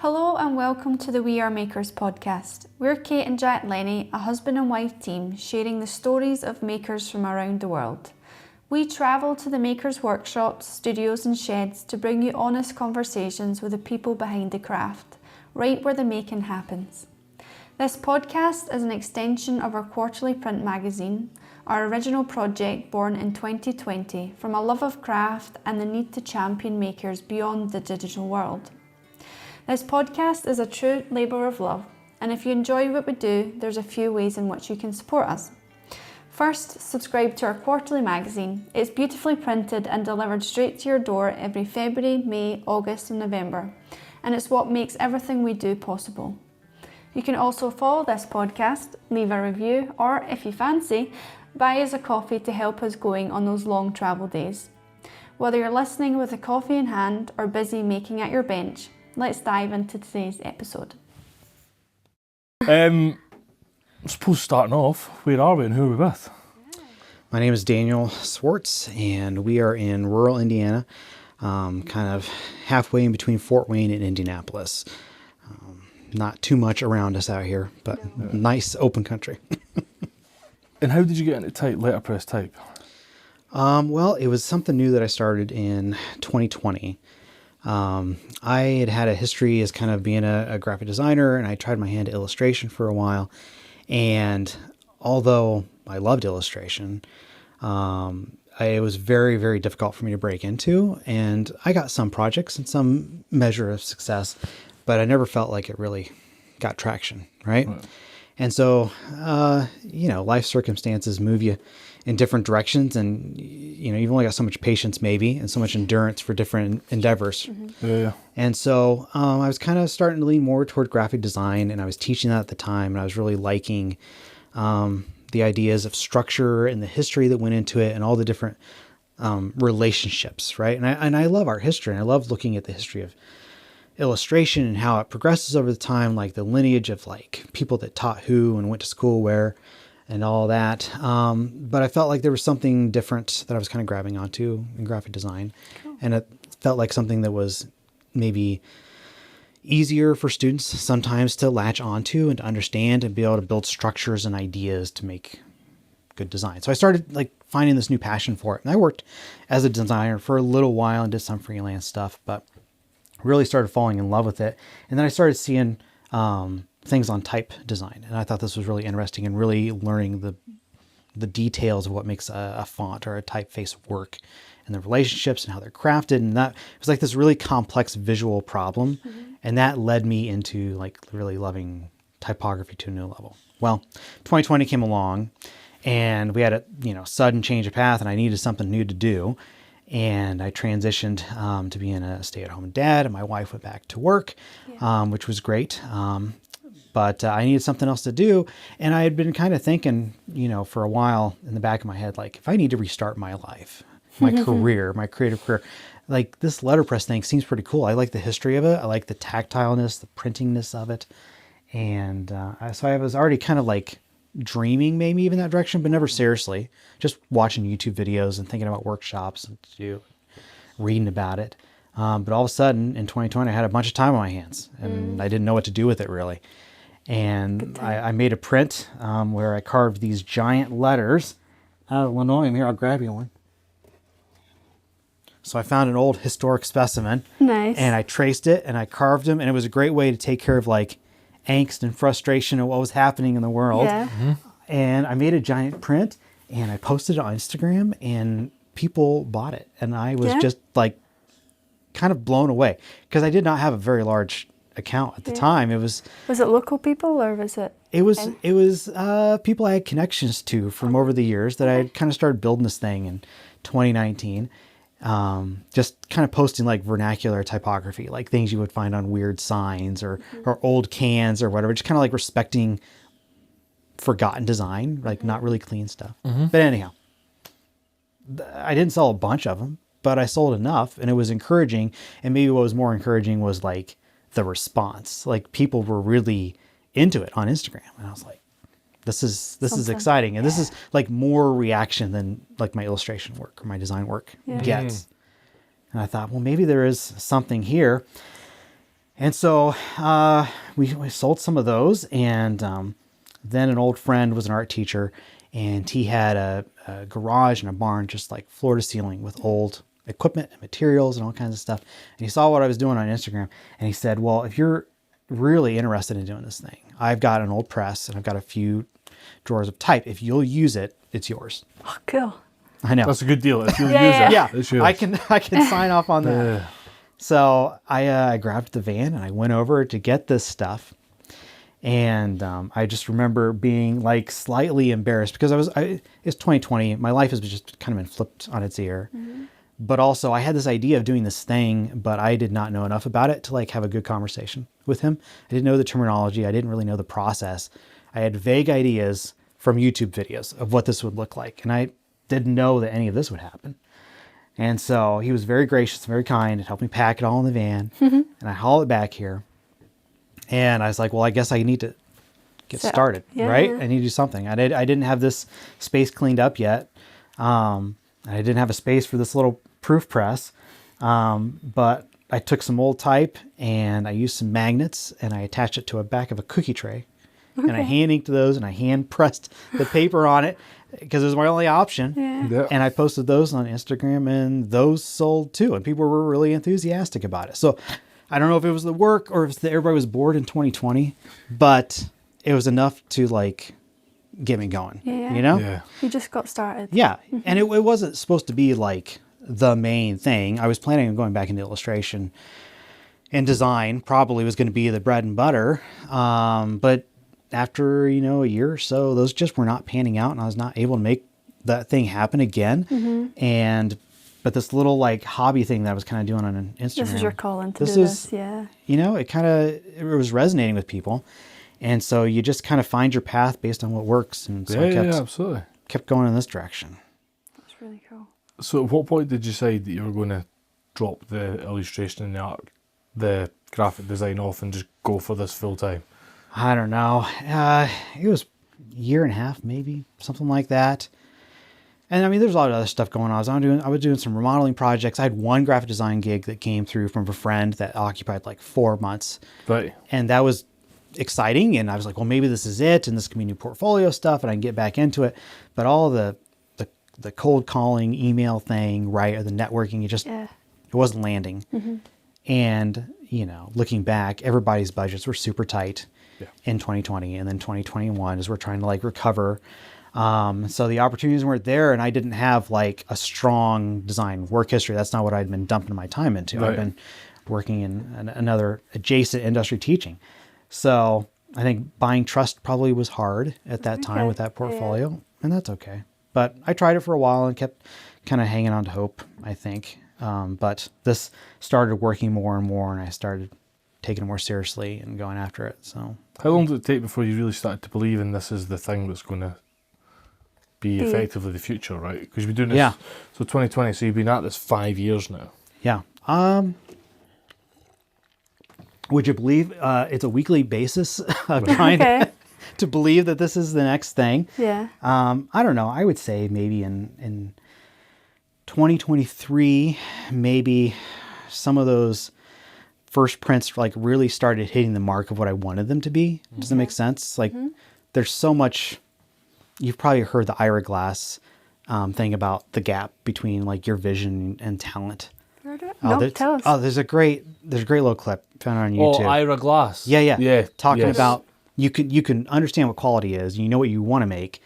Hello and welcome to the We Are Makers podcast. We're Kate and Jack Lenny, a husband and wife team, sharing the stories of makers from around the world. We travel to the makers' workshops, studios and sheds to bring you honest conversations with the people behind the craft, right where the making happens. This podcast is an extension of our quarterly print magazine, our original project born in 2020 from a love of craft and the need to champion makers beyond the digital world. This podcast is a true labour of love, and if you enjoy what we do, there's a few ways in which you can support us. First, subscribe to our quarterly magazine. It's beautifully printed and delivered straight to your door every February, May, August and November, and it's what makes everything we do possible. You can also follow this podcast, leave a review, or if you fancy, buy us a coffee to help us going on those long travel days. Whether you're listening with a coffee in hand or busy making at your bench, let's dive into today's episode. I suppose starting off, where are we and who are we with? My name is Daniel Swartz, and we are in rural Indiana, kind of halfway in between Fort Wayne and Indianapolis. Not too much around us out here, but nice open country. And how did you get into letterpress type? Well, it was something new that I started in 2020. I had a history as kind of being a graphic designer, and I tried my hand at illustration for a while. And although I loved illustration, it was very, very difficult for me to break into. And I got some projects and some measure of success, but I never felt like it really got traction, right? And so, life circumstances move you in different directions, and you've only got so much patience maybe and so much endurance for different endeavors. Yeah. And so I was kind of starting to lean more toward graphic design, and I was teaching that at the time, and I was really liking the ideas of structure and the history that went into it and all the different relationships, right? And I love art history, and I love looking at the history of illustration and how it progresses over the time, like the lineage of like people that taught who and went to school where and all that. But I felt like there was something different that I was kind of grabbing onto in graphic design. Cool. And it felt like something that was maybe easier for students sometimes to latch onto and to understand and be able to build structures and ideas to make good design. So I started like finding this new passion for it. And I worked as a designer for a little while and did some freelance stuff, but really started falling in love with it. And then I started seeing things on type design. And I thought this was really interesting and really learning the details of what makes a font or a typeface work and the relationships and how they're crafted. And that was like this really complex visual problem. Mm-hmm. And that led me into like really loving typography to a new level. Well, 2020 came along and we had a sudden change of path, and I needed something new to do. And I transitioned to being a stay-at-home dad, and my wife went back to work, which was great. But I needed something else to do. And I had been kind of thinking, for a while in the back of my head, like, if I need to restart my life, my career, my creative career, like this letterpress thing seems pretty cool. I like the history of it. I like the tactileness, the printingness of it. And so I was already kind of like dreaming maybe even that direction, but never seriously, just watching YouTube videos and thinking about workshops and reading about it. But all of a sudden in 2020, I had a bunch of time on my hands and I didn't know what to do with it really. And I made a print where I carved these giant letters out of linoleum. Here, I'll grab you one. So I found an old historic specimen. Nice. And I traced it and I carved them, and it was a great way to take care of like angst and frustration of what was happening in the world. Yeah. Mm-hmm. And I made a giant print and I posted it on Instagram, and people bought it. And I was just like kind of blown away because I did not have a very large account at the time. Was it local people or was it? It was people I had connections to from over the years that I had kind of started building this thing in 2019. Just kind of posting like vernacular typography, like things you would find on weird signs or old cans or whatever, just kind of like respecting forgotten design, like not really clean stuff. Mm-hmm. But anyhow, I didn't sell a bunch of them, but I sold enough, and it was encouraging. And maybe what was more encouraging was like the response. Like people were really into it on Instagram, and I was like, this is exciting. And this is like more reaction than like my illustration work or my design work gets. And I thought, well, maybe there is something here. And so we sold some of those, and then an old friend was an art teacher, and he had a garage and a barn just like floor to ceiling with old equipment and materials and all kinds of stuff. And he saw what I was doing on Instagram, and he said, well, if you're really interested in doing this thing, I've got an old press and I've got a few drawers of type. If you'll use it, it's yours. Oh, cool. I know. That's a good deal. If you use Yeah. it, Yeah, it's yours. I can sign off on that. So I grabbed the van and I went over to get this stuff. And I just remember being like slightly embarrassed because it's 2020. My life has just kind of been flipped on its ear. Mm-hmm. But also I had this idea of doing this thing, but I did not know enough about it to like have a good conversation with him. I didn't know the terminology. I didn't really know the process. I had vague ideas from YouTube videos of what this would look like. And I didn't know that any of this would happen. And so he was very gracious, very kind, and helped me pack it all in the van. Mm-hmm. And I haul it back here. And I was like, well, I guess I need to get started, right? I need to do something. I didn't have this space cleaned up yet. I didn't have a space for this little proof press. But I took some old type and I used some magnets and I attached it to a back of a cookie tray. Okay. And I hand inked those and I hand pressed the paper on it because it was my only option. Yeah. And I posted those on Instagram and those sold too. And people were really enthusiastic about it. So I don't know if it was the work or if everybody was bored in 2020, but it was enough to like get me going, you know? Yeah. You just got started. Yeah. And it wasn't supposed to be like the main thing. I was planning on going back into illustration, and design probably was going to be the bread and butter. But after, a year or so, those just were not panning out and I was not able to make that thing happen again. Mm-hmm. But this little like hobby thing that I was kind of doing on Instagram. This is your calling to do this, yeah. It was resonating with people. And so you just kind of find your path based on what works. And so I absolutely. kept going in this direction. That's really cool. So at what point did you decide that you were going to drop the illustration and the graphic design off and just go for this full time? I don't know. It was a year and a half, maybe, something like that. And I mean, there's a lot of other stuff going on. I was doing some remodeling projects. I had one graphic design gig that came through from a friend that occupied like 4 months. Right. And that was exciting. And I was like, well, maybe this is it. And this can be new portfolio stuff and I can get back into it. But all the cold calling email thing, right, or the networking, it wasn't landing. Mm-hmm. And, looking back, everybody's budgets were super tight in 2020. And then 2021 as we're trying to like recover. So the opportunities weren't there and I didn't have like a strong design work history. That's not what I'd been dumping my time into. Right. I've been working in another adjacent industry teaching. So I think buying trust probably was hard at that time with that portfolio, and that's okay. But I tried it for a while and kept kind of hanging on to hope, I think. But this started working more and more and I started taking it more seriously and going after it. So how long did it take before you really started to believe in this is the thing that's going to be effectively the future, right? Because you've been doing this. Yeah. So 2020. So you've been at this 5 years now. Yeah. Would you believe it's a weekly basis of trying to believe that this is the next thing? Yeah. I don't know. I would say maybe in 2023, maybe some of those first prints like really started hitting the mark of what I wanted them to be. Does that make sense? Like there's so much. You've probably heard the Ira Glass thing about the gap between like your vision and talent. Tell us. Oh, there's a great little clip found on YouTube. Oh, Ira Glass. Yeah. Talking about you can understand what quality is, you know what you want to make,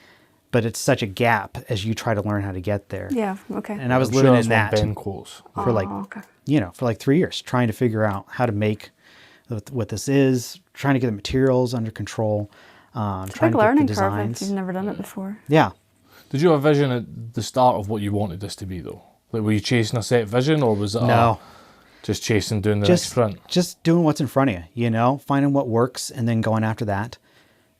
but it's such a gap as you try to learn how to get there. Yeah. Okay. And I was living in that Ben quotes for like 3 years, trying to figure out how to make what this is, trying to get the materials under control. It's a big learning curve if you've never done it before. Yeah. Did you have a vision at the start of what you wanted this to be, though? Like, were you chasing a set vision, or was it just chasing doing the next sprint? Just doing what's in front of you, finding what works and then going after that.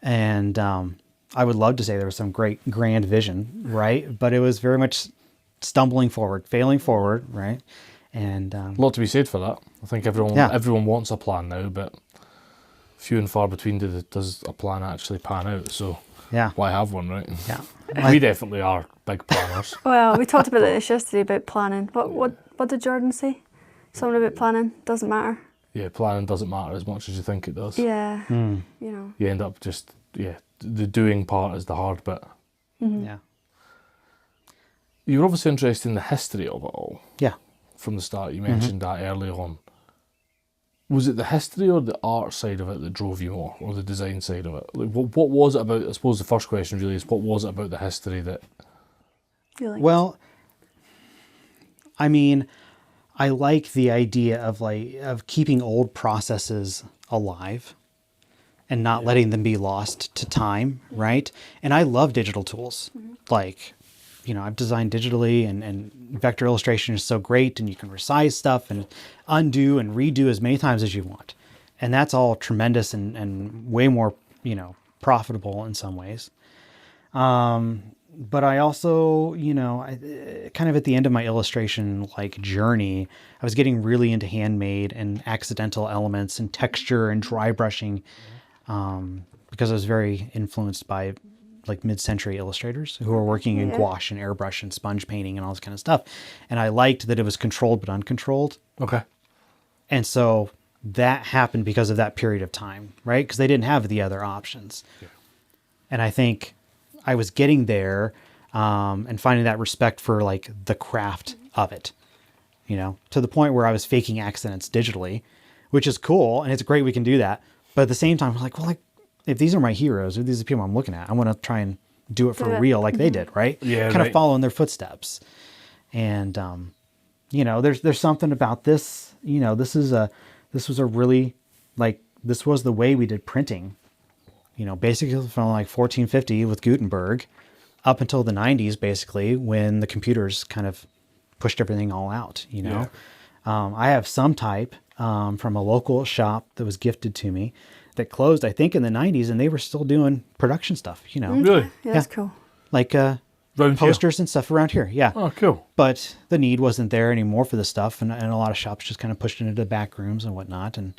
And I would love to say there was some great grand vision, right? But it was very much stumbling forward, failing forward, right? And a lot to be said for that. I think everyone wants a plan now, but few and far between does a plan actually pan out. So why have one, right? Yeah. We definitely are big planners. Well, we talked about this yesterday about planning. What did Jordan say? Something about planning doesn't matter. Yeah, planning doesn't matter as much as you think it does. Yeah. Mm. You know. You end up just, the doing part is the hard bit. Yeah. You're obviously interested in the history of it all. Yeah. From the start, you mentioned that early on. Was it the history or the art side of it that drove you more, or the design side of it? Like, what was it about? I suppose the first question really is, what was it about the history that? Well, I mean, I like the idea of keeping old processes alive and not letting them be lost to time, right? And I love digital tools. Like, I've designed digitally, and vector illustration is so great, and you can resize stuff and undo and redo as many times as you want. And that's all tremendous and way more, profitable in some ways. But I also, kind of at the end of my illustration journey, I was getting really into handmade and accidental elements and texture and dry brushing, because I was very influenced by mid-century illustrators who were working in gouache and airbrush and sponge painting and all this kind of stuff. And I liked that it was controlled but uncontrolled. Okay. And so that happened because of that period of time, right? Because they didn't have the other options. Yeah. And I think I was getting there, and finding that respect for the craft of it, to the point where I was faking accidents digitally, which is cool. And it's great we can do that. But at the same time, I'm if these are my heroes, or these are the people I'm looking at, I want to try and do it for real like they did, right? Yeah, kind of follow in their footsteps. And, there's something about this, this was a really, this was the way we did printing, basically from 1450 with Gutenberg up until the 90s, basically, when the computers kind of pushed everything all out, I have some type from a local shop that was gifted to me that closed, I think, in the 90s, and they were still doing production stuff, Really? Yeah, that's cool. Posters and stuff around here. Yeah. Oh, cool. But the need wasn't there anymore for this stuff, and a lot of shops just kind of pushed it into the back rooms and whatnot, and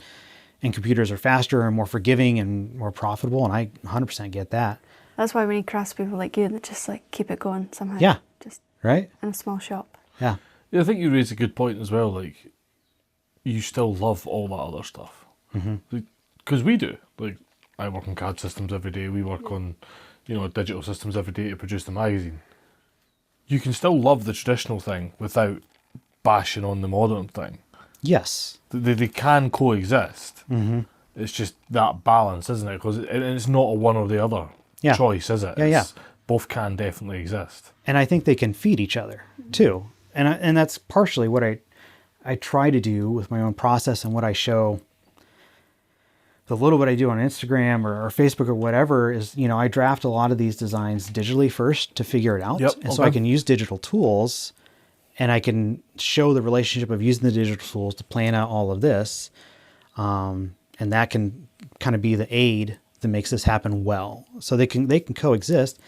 computers are faster and more forgiving and more profitable, and I 100% get that. That's why we need craftspeople like you that just keep it going somehow. Yeah. Just right? in a small shop. Yeah. Yeah, I think you raised a good point as well. You still love all that other stuff. Because we do. I work on CAD systems every day. We work on, digital systems every day to produce the magazine. You can still love the traditional thing without bashing on the modern thing. Yes. They can coexist. It's just that balance, isn't it? Because it's not a one or the other choice, is it? Yeah, Both can definitely exist. And I think they can feed each other too. And that's partially what I try to do with my own process and what I show. The little bit I do on Instagram or Facebook or whatever is, I draft a lot of these designs digitally first to figure it out. Yep, and so I can use digital tools, and I can show the relationship of using the digital tools to plan out all of this. And that can kind of be the aid that makes this happen well. So they can coexist.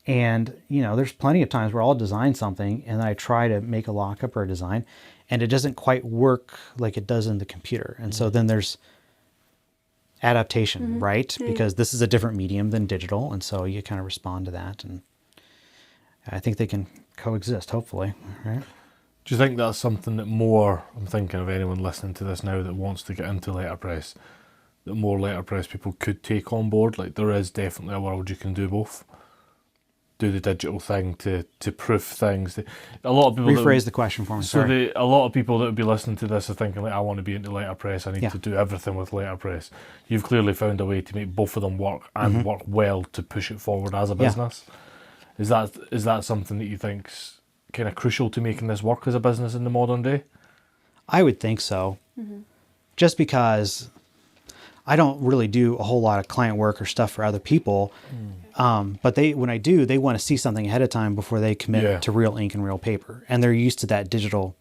And, there's plenty of times where I'll design something and I try to make a lockup or a design, and it doesn't quite work like it does in the computer. And so then there's adaptation, right? Because this is a different medium than digital. And so you kind of respond to that. And I think they can coexist, hopefully, right? Do you think that's something that I'm thinking of anyone listening to this now that wants to get into letterpress, that more letterpress people could take on board? There is definitely a world you can do both. Do the digital thing to proof things. A lot of people rephrase the question for me. Sorry. A lot of people that would be listening to this are thinking I want to be into letterpress. I need to do everything with letterpress. You've clearly found a way to make both of them work and work well to push it forward as a business. Is that something that you think's kind of crucial to making this work as a business in the modern day? I would think so. Just because I don't really do a whole lot of client work or stuff for other people. But when I do, they want to see something ahead of time before they commit to real ink and real paper. And they're used to that digital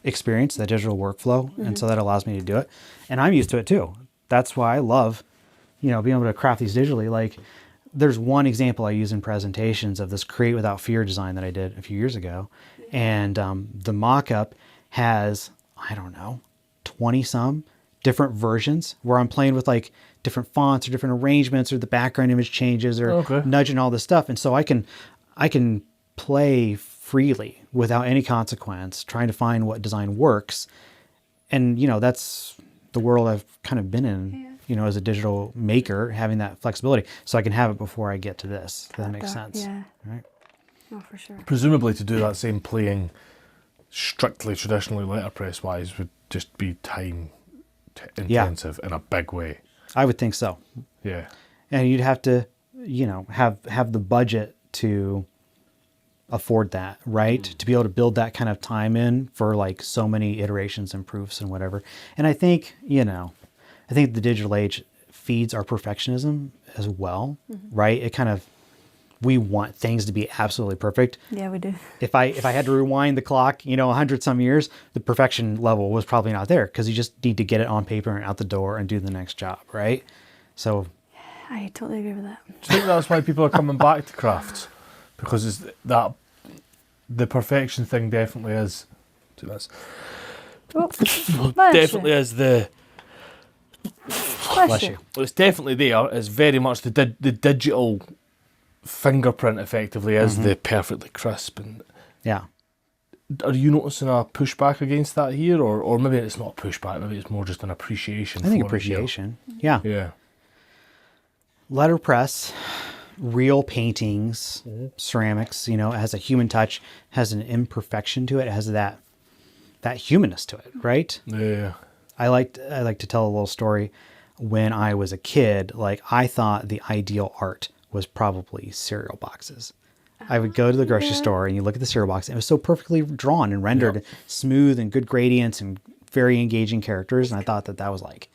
experience, that digital workflow. And so that allows me to do it. And I'm used to it too. That's why I love, being able to craft these digitally. There's one example I use in presentations of this Create Without Fear design that I did a few years ago. And the mock-up has, 20 some different versions where I'm playing with different fonts or different arrangements, or the background image changes, or nudging all this stuff. And so I can play freely without any consequence, trying to find what design works. And, that's the world I've kind of been in, as a digital maker, having that flexibility, so I can have it before I get to this. Does that make sense? Yeah. Right. No, for sure. Presumably to do that same playing strictly traditionally letterpress wise would just be time intensive in a big way. I would think so. Yeah. And you'd have to, have the budget to afford that, right? To be able to build that kind of time in for like so many iterations and proofs and whatever. And I think, I think the digital age feeds our perfectionism as well, right? It kind of, we want things to be absolutely perfect. Yeah, we do. If I had to rewind the clock, 100 some years, the perfection level was probably not there because you just need to get it on paper and out the door and do the next job, right? So I totally agree with that. Do you think that's why people are coming back to crafts? Because it's that the perfection thing definitely is. Do this. Oh, Definitely is the. Bless you. Well, it's definitely there. It's very much the digital fingerprint. Effectively, is the perfectly crisp. And yeah. are you noticing a pushback against that here, or maybe it's not a pushback? Maybe it's more just an appreciation. I think for appreciation. Yeah. Yeah. Letterpress, real paintings, ceramics, has a human touch, has an imperfection to it, has that humanness to it, right? Yeah. I like to tell a little story. When I was a kid, like I thought the ideal art was probably cereal boxes. I would go to the grocery store and you look at the cereal box and it was so perfectly drawn and rendered, smooth and good gradients and very engaging characters. And I thought that was like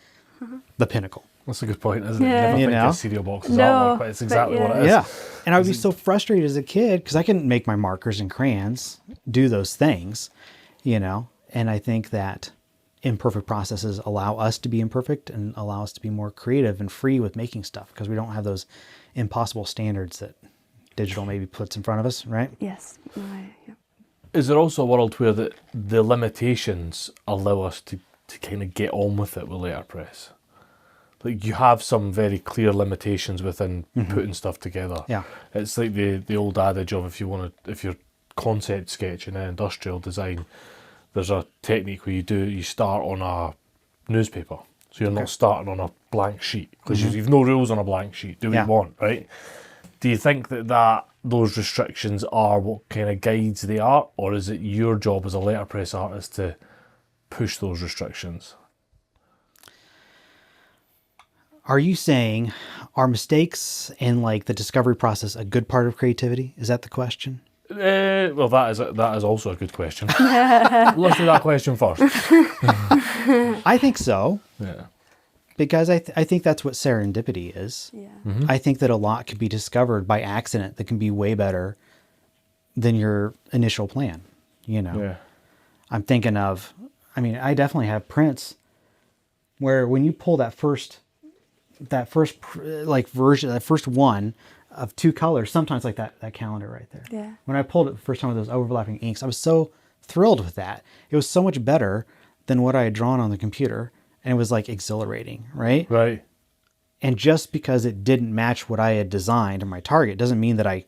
the pinnacle. That's a good point, isn't it? Yeah. You never think of cereal boxes artwork, but it's exactly what it is. Yeah. And I would be so frustrated as a kid because I couldn't make my markers and crayons do those things, And I think that imperfect processes allow us to be imperfect and allow us to be more creative and free with making stuff because we don't have those impossible standards that digital maybe puts in front of us, right? Yes. Yeah. Is there also a world where the limitations allow us to kind of get on with it with letterpress? Like you have some very clear limitations within putting stuff together. Yeah. It's like the old adage of if you're concept sketching in industrial design, there's a technique where you start on a newspaper. So you're not starting on a blank sheet because you've no rules on a blank sheet. Do what you want, right? Do you think that those restrictions are what kind of guides the art, or is it your job as a letterpress artist to push those restrictions? Are you saying, are mistakes in like the discovery process a good part of creativity? Is that the question? Well, that is also a good question. Let's do that question first. I think so. Yeah. Because I think that's what serendipity is. Yeah. I think that a lot can be discovered by accident that can be way better than your initial plan, Yeah. I'm thinking of, I definitely have prints where when you pull that first like version, that first one of two colors, sometimes like that calendar right there. Yeah. When I pulled it the first time with those overlapping inks, I was so thrilled with that. It was so much better than what I had drawn on the computer. And it was like exhilarating, right? Right. And just because it didn't match what I had designed or my target doesn't mean that I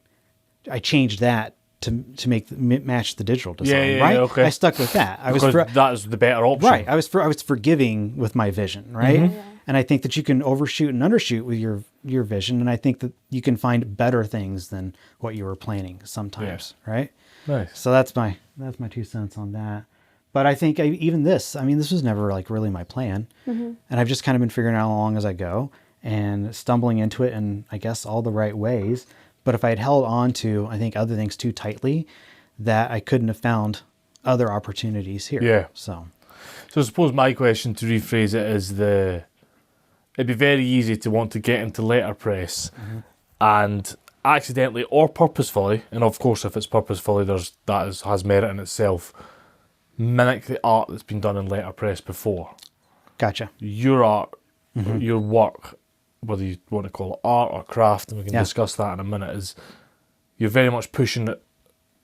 changed that to match the digital design, right? Okay. I stuck with that. That is the better option. Right. I was forgiving with my vision, right? Yeah. And I think that you can overshoot and undershoot with your vision, and I think that you can find better things than what you were planning sometimes, right? Nice. So that's my 2 cents on that. But I think even this was never like really my plan. And I've just kind of been figuring it out along as I go and stumbling into it in, I guess, all the right ways. But if I had held on to, I think, other things too tightly, that I couldn't have found other opportunities here. Yeah. So I suppose my question, to rephrase it, is it'd be very easy to want to get into letterpress and accidentally or purposefully, and of course if it's purposefully, has merit in itself, mimic the art that's been done in letterpress before. Gotcha. Your art, your work, whether you want to call it art or craft, and we can discuss that in a minute, is you're very much pushing it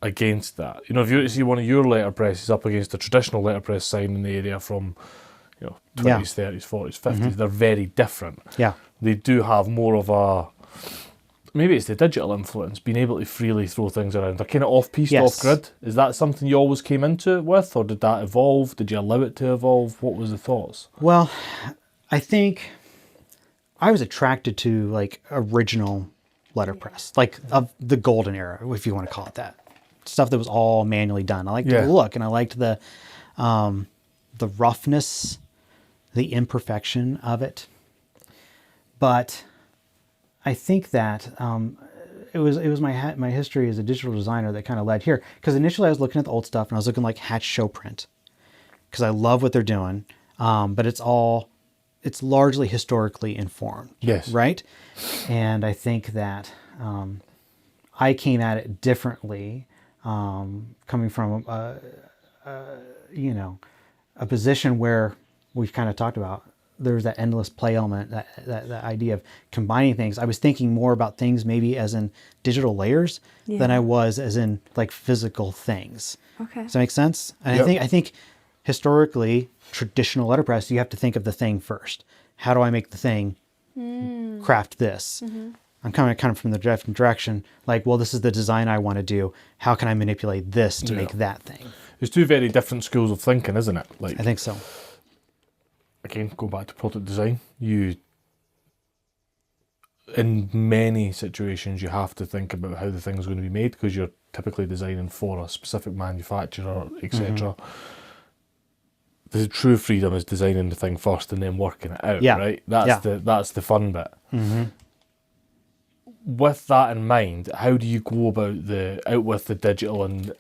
against that. If you see one of your letterpresses up against a traditional letterpress sign in the area from 20s, 30s, 40s, 50s, they're very different. Yeah. They do have more of maybe it's the digital influence, being able to freely throw things around. They're kind of off-piste, Yes. off-grid. Is that something you always came into it with, or did that evolve? Did you allow it to evolve? What was the thoughts? Well, I think I was attracted to like original letterpress, like of the golden era, if you want to call it that. Stuff that was all manually done. I liked the look, and I liked the roughness, the imperfection of it. But I think that it was my history as a digital designer that kind of led here. Because initially I was looking at the old stuff, and I was looking like Hatch Show Print, because I love what they're doing, but it's largely historically informed. Yes. Right? And I think that I came at it differently, coming from a position where we've kind of talked about there's that endless play element, that idea of combining things. I was thinking more about things maybe as in digital layers than I was as in like physical things. Okay. Does that make sense? And I think historically, traditional letterpress, you have to think of the thing first. How do I make the thing craft this? I'm coming kind of from the different direction. Like, well, this is the design I want to do. How can I manipulate this to make that thing? There's two very different schools of thinking, isn't it? Like, I think so. again, go back to product design. In many situations, you have to think about how the thing's going to be made, because you're typically designing for a specific manufacturer, etc. The true freedom is designing the thing first and then working it out, right? That's the fun bit. With that in mind, how do you go about out with the digital, and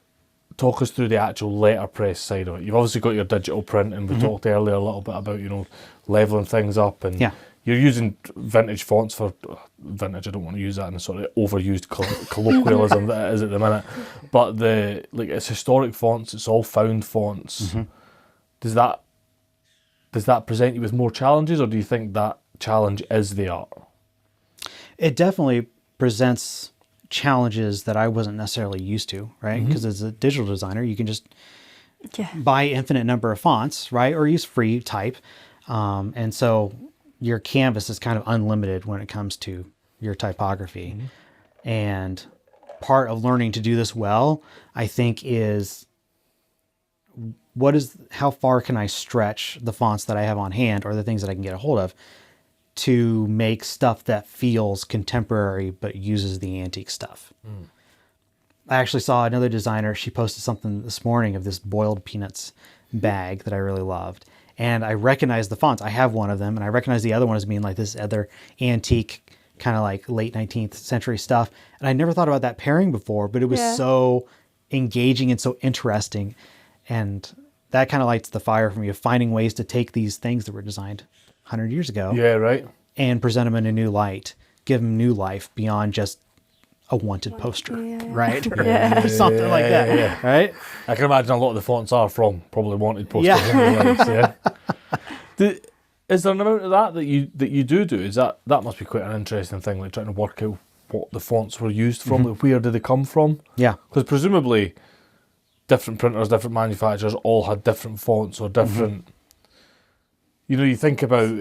talk us through the actual letterpress side of it? You've obviously got your digital print, and we talked earlier a little bit about, leveling things up, and you're using vintage fonts for vintage. I don't want to use that in a sort of overused colloquialism that it is at the minute, but it's historic fonts. It's all found fonts. Does that present you with more challenges, or do you think that challenge is the art? It definitely presents challenges that I wasn't necessarily used to, right? Because as a digital designer, you can just buy infinite number of fonts, right? Or use free type. And so your canvas is kind of unlimited when it comes to your typography. And part of learning to do this well, I think, is how far can I stretch the fonts that I have on hand, or the things that I can get a hold of, to make stuff that feels contemporary but uses the antique stuff. I actually saw another designer, she posted something this morning of this boiled peanuts bag that I really loved. And I recognized the fonts. I have one of them, and I recognize the other one as being like this other antique, kind of like late 19th century stuff. And I never thought about that pairing before, but it was so engaging and so interesting. And that kind of lights the fire for me, of finding ways to take these things that were designed 100 years ago. Yeah, right. And present them in a new light, give them new life beyond just a wanted poster, right? Something like that, right? I can imagine a lot of the fonts are from probably wanted posters. Is there an amount of that you do? Is that must be quite an interesting thing, like trying to work out what the fonts were used from, like where did they come from? Yeah. Because presumably different printers, different manufacturers all had different fonts or different... You think about,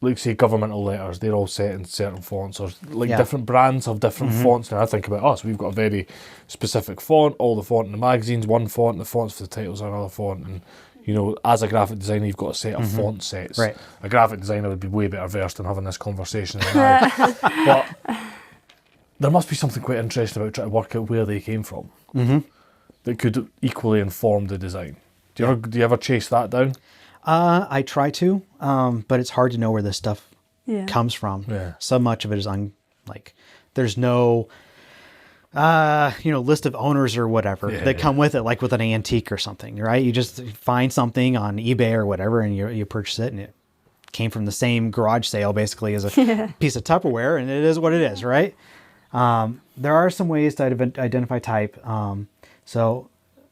like say governmental letters, they're all set in certain fonts, or different brands have different fonts. Now I think about us, we've got a very specific font, all the font in the magazine's one font, the fonts for the titles are another font, and as a graphic designer, you've got a set of font sets. Right. A graphic designer would be way better versed in having this conversation than I. But there must be something quite interesting about trying to work out where they came from that could equally inform the design. Do you ever chase that down? I try to, but it's hard to know where this stuff comes from. Yeah. So much of it is there's no, list of owners or whatever that come with it, like with an antique or something, right? You just find something on eBay or whatever, and you purchase it, and it came from the same garage sale basically as a piece of Tupperware, and it is what it is, right? There are some ways to identify type. So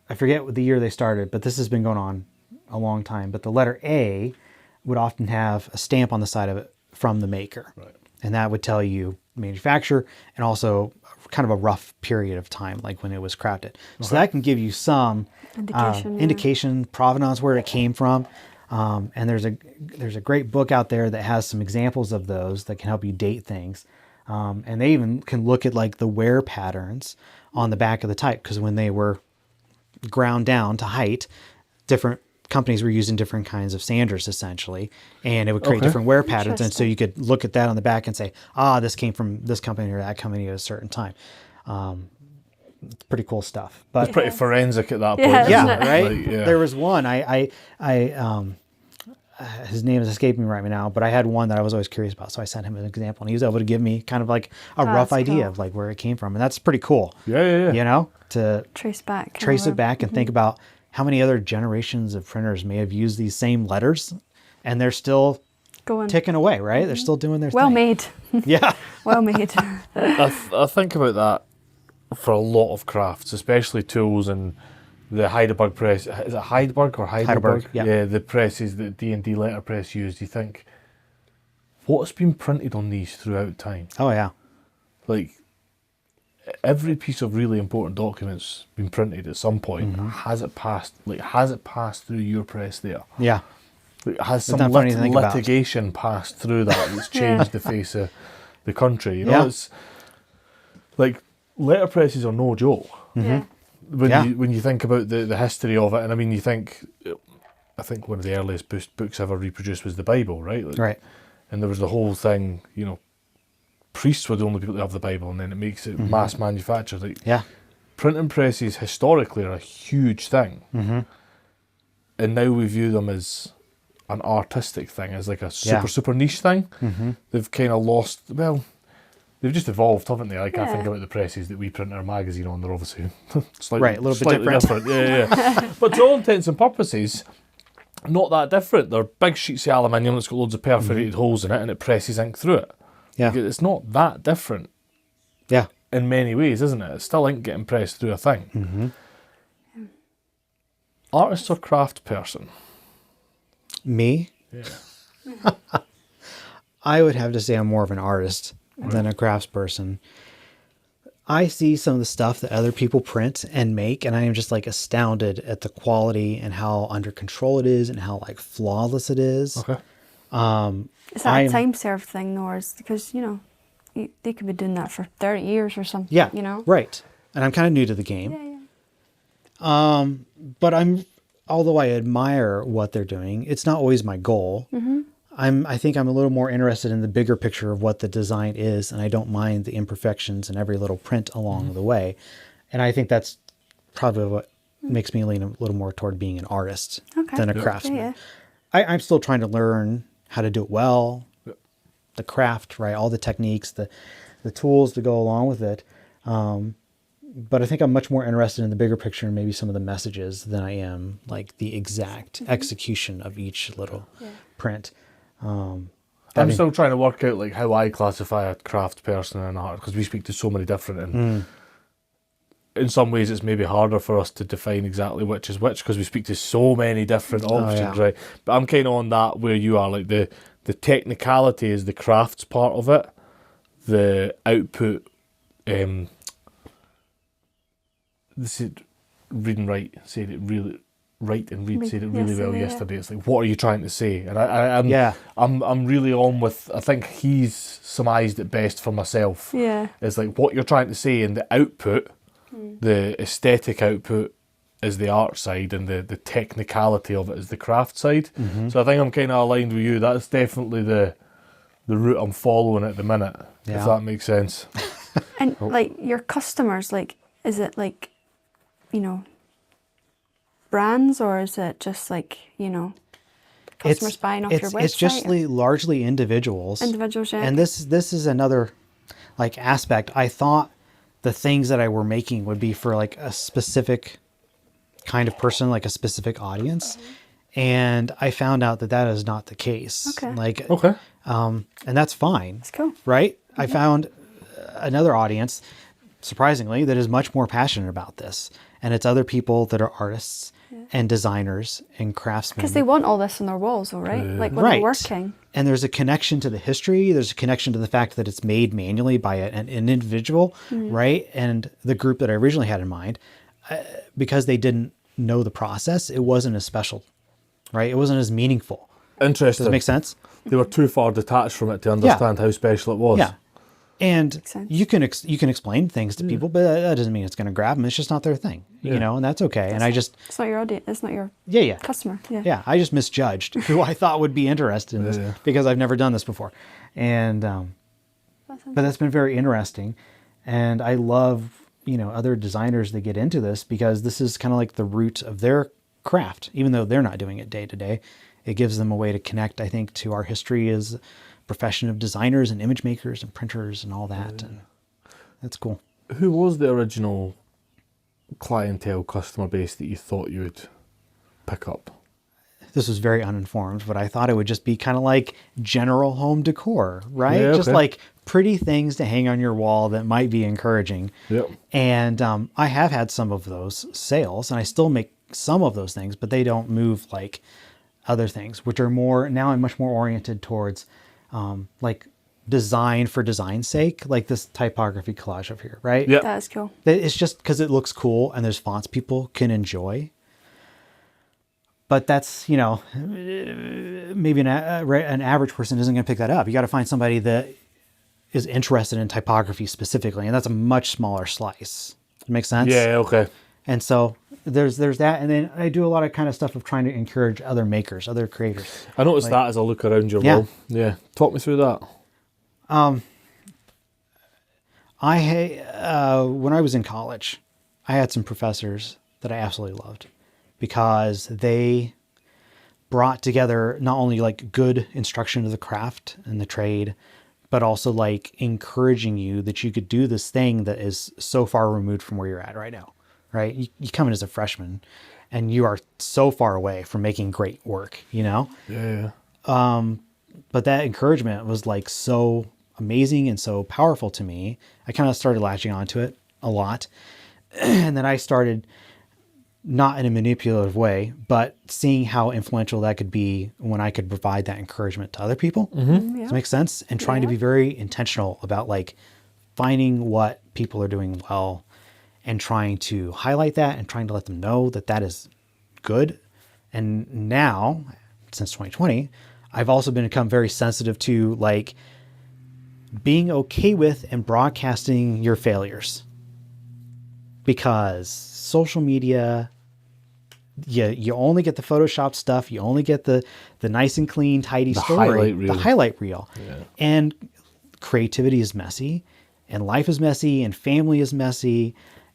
I forget what the year they started, but this has been going on a long time. But the letter A would often have a stamp on the side of it from the maker. Right. And that would tell you manufacturer and also kind of a rough period of time, like when it was crafted. Okay. So that can give you some indication, provenance, where it came from. And there's a great book out there that has some examples of those that can help you date things. And they even can look at like the wear patterns on the back of the type, because when they were ground down to height, different companies were using different kinds of sanders essentially, and it would create different wear patterns. And so you could look at that on the back and say, this came from this company or that company at a certain time. It's pretty cool stuff. But it's pretty forensic at that point. Yeah, right. Like, yeah. There was one his name is escaping me right now, but I had one that I was always curious about, so I sent him an example, and he was able to give me kind of like a rough idea of like where it came from, and that's pretty cool. Yeah. You know, to trace it back and think about how many other generations of printers may have used these same letters, and they're still ticking away, right? They're still doing their well thing. Made. Yeah. Well made. I think about that for a lot of crafts, especially tools and the Heidelberg press. Is it Heidelberg or Heidelberg? Yeah, the presses that D&D Letterpress used. You think, what's been printed on these throughout time? Oh yeah. Like, every piece of really important documents been printed at some point. Has it passed through your press there? Yeah. Like, has Isn't some that funny to think about? litigation passed through that's changed the face of the country? You know, it's like letterpresses are no joke. Yeah. When you think about the history of it, and I mean, I think one of the earliest books ever reproduced was the Bible, right? Like, Right. And there was the whole thing, priests were the only people to have the Bible, and then it makes it mass manufactured. Like, printing presses historically are a huge thing, and now we view them as an artistic thing, as like a super niche thing. They've kind of lost. Well, they've just evolved, haven't they? Like, I think about the presses that we print our magazine on. They're obviously slightly, a little bit different. Yeah. But to all intents and purposes, not that different. They're big sheets of aluminium that's got loads of perforated holes in it, and it presses ink through it. Yeah. Like, it's not that different. Yeah. In many ways, isn't it? It's still ink getting pressed through a thing. Artist or craft person? Me? Yeah. I would have to say I'm more of an artist than a craftsperson. I see some of the stuff that other people print and make, and I am just like astounded at the quality and how under control it is and how like flawless it is. Okay. Is that a time served thing, though, or is because they could be doing that for 30 years or something? Yeah. Right. And I'm kind of new to the game. Yeah. But although I admire what they're doing, it's not always my goal. I think I'm a little more interested in the bigger picture of what the design is, and I don't mind the imperfections and every little print along the way. And I think that's probably what makes me lean a little more toward being an artist than a craftsman. Yeah. I'm still trying to learn how to do it well, the craft, right? All the techniques, the tools to go along with it. But I think I'm much more interested in the bigger picture and maybe some of the messages than I am like the exact execution of each little print. I'm still trying to work out like how I classify a craft person and an art, because we speak to so many different, and in some ways it's maybe harder for us to define exactly which is which because we speak to so many different options, right? But I'm kind of on that where you are, like the technicality is the crafts part of it, the output. This is read and write said it really. Write and read said it really well yesterday. It's like, what are you trying to say? And I'm really on with. I think he's surmised it best for myself. Yeah, it's like what you're trying to say, and the output, the aesthetic output, is the art side, and the technicality of it is the craft side. So I think I'm kind of aligned with you. That's definitely the route I'm following at the minute. If that makes sense. and like your customers, like, is it like, brands, or is it just like customers buying off your website? It's just largely individuals. Individuals, yeah. And this is another like aspect. I thought the things that I were making would be for like a specific kind of person, like a specific audience, and I found out that is not the case. And that's fine. That's cool, right? I found another audience, surprisingly, that is much more passionate about this, and it's other people that are artists and designers and craftsmen. Because they want all this on their walls, all right? Like when they're working. And there's a connection to the history. There's a connection to the fact that it's made manually by an individual, right? And the group that I originally had in mind, because they didn't know the process, it wasn't as special, right? It wasn't as meaningful. Interesting. Does that make sense? They were too far detached from it to understand how special it was. Yeah. And sense. you can explain things to people, but that doesn't mean it's going to grab them. It's just not their thing, you know, and that's okay. And It's not your audience. It's not your yeah. customer. Yeah. Yeah, I just misjudged who I thought would be interested in this because I've never done this before. And but that's been very interesting. And I love, you know, other designers that get into this because this is kind of like the root of their craft, even though they're not doing it day to day. It gives them a way to connect, I think, to our history as a profession of designers and image makers and printers and all that. And that's cool. Who was the original clientele, customer base that you thought you would pick up? This was very uninformed, but I thought it would just be kind of like general home decor, right? Yeah, Just okay. like pretty things to hang on your wall that might be encouraging. Yep. And I have had some of those sales, and I still make some of those things, but they don't move like other things, which are more, now I'm much more oriented towards like design for design's sake, like this typography collage over here, right? Yep. That is cool. It's just because it looks cool and there's fonts people can enjoy. But that's, you know, maybe an average person isn't going to pick that up. You got to find somebody that is interested in typography specifically, and that's a much smaller slice. Makes sense? Yeah, okay. And so there's that, and then I do a lot of kind of stuff of trying to encourage other makers, other creators. I noticed that as I look around your wall. Yeah. Talk me through that. When I was in college, I had some professors that I absolutely loved because they brought together not only like good instruction of the craft and the trade, but also like encouraging you that you could do this thing that is so far removed from where you're at right now, right? You come in as a freshman and you are so far away from making great work, you know? Yeah. But that encouragement was like so amazing and so powerful to me. I kind of started latching onto it a lot. And then I started, not in a manipulative way, but seeing how influential that could be when I could provide that encouragement to other people. Does that make sense? And trying to be very intentional about like finding what people are doing well and trying to highlight that and trying to let them know that that is good. And now, since 2020, I've also become very sensitive to like being okay with and broadcasting your failures, because social media, you only get the Photoshop stuff. You only get the nice and clean, tidy story, the highlight reel. Yeah. And creativity is messy, and life is messy, and family is messy,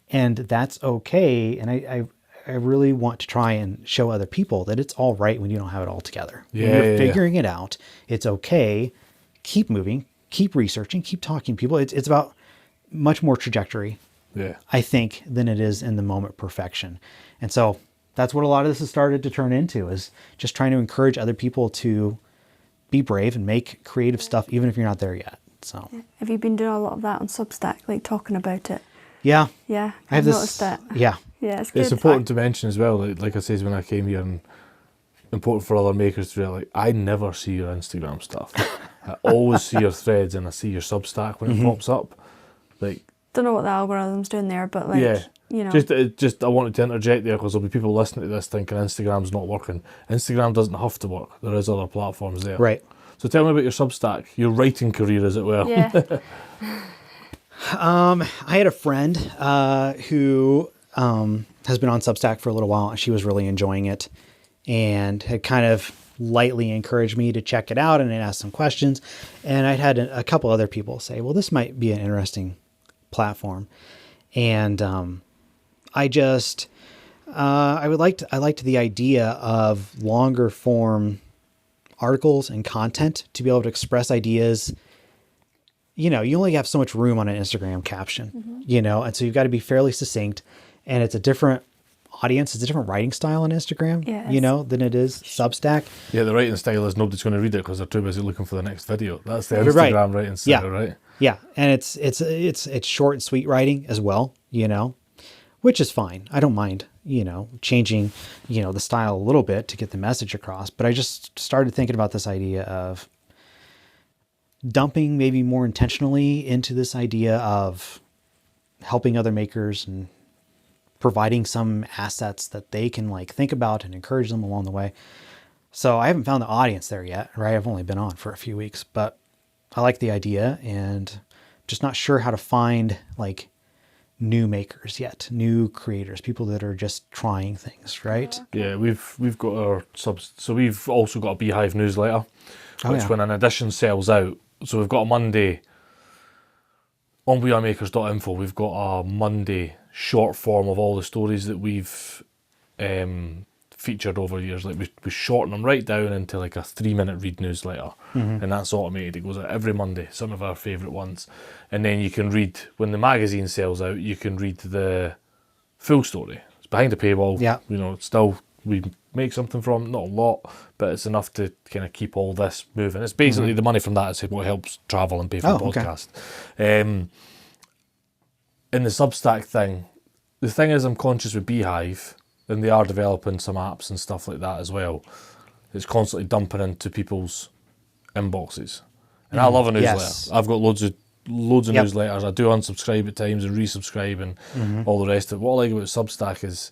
and that's okay. And I really want to try and show other people that it's all right when you don't have it all together. Yeah, when you're figuring it out, it's okay. Keep moving, keep researching, keep talking to people. It's about much more trajectory, I think, than it is in the moment perfection. And so that's what a lot of this has started to turn into, is just trying to encourage other people to be brave and make creative stuff, even if you're not there yet. So Have you been doing a lot of that on Substack, like talking about it? yeah, Yeah, I have noticed this. that. Yeah, Yeah, it's good. It's important to mention as well, like I said when I came here, and important for other makers to realize, I never see your Instagram stuff. I always see your threads and I see your Substack when it pops up. Like, Don't know what the algorithm's doing there, but like, you know. Just I wanted to interject there because there'll be people listening to this thinking Instagram's not working. Instagram doesn't have to work. There is other platforms there. right. So tell me about your Substack, your writing career, as it were. Yeah. I had a friend who has been on Substack for a little while, and she was really enjoying it and had kind of lightly encouraged me to check it out and ask some questions. And I'd had a couple other people say, well, this might be an interesting platform. And I liked the idea of longer form articles and content to be able to express ideas. You know, you only have so much room on an Instagram caption, you know, and so you've got to be fairly succinct, and it's a different audience. It's a different writing style on Instagram, you know, than it is Substack. Yeah, the writing style is nobody's going to read it because they're too busy looking for the next video. That's the Instagram writing style, right? Yeah, and it's short and sweet writing as well, you know, which is fine. I don't mind, you know, changing, you know, the style a little bit to get the message across. But I just started thinking about this idea of dumping maybe more intentionally into this idea of helping other makers and providing some assets that they can like think about and encourage them along the way. So I haven't found the audience there yet, right? I've only been on for a few weeks, but I like the idea, and just not sure how to find like new makers yet, new creators, people that are just trying things, right? Yeah, we've got our subs. So we've also got a Beehive newsletter, which when an edition sells out, so we've got a Monday on wearemakers.info. We've got a Monday short form of all the stories that we've featured over years. Like we shorten them right down into like a 3-minute read newsletter, and that's automated. It goes out every Monday. Some of our favourite ones, and then you can read when the magazine sells out. You can read the full story. It's behind the paywall. Yeah, you know, still we make something from it, not a lot, but it's enough to kind of keep all this moving. It's basically the money from that is what helps travel and pay for the podcast. In the Substack thing, the thing is, I'm conscious with Beehive, and they are developing some apps and stuff like that as well. It's constantly dumping into people's inboxes, and I love a newsletter. Yes. I've got loads of newsletters. I do unsubscribe at times and resubscribe and all the rest of it. What I like about Substack is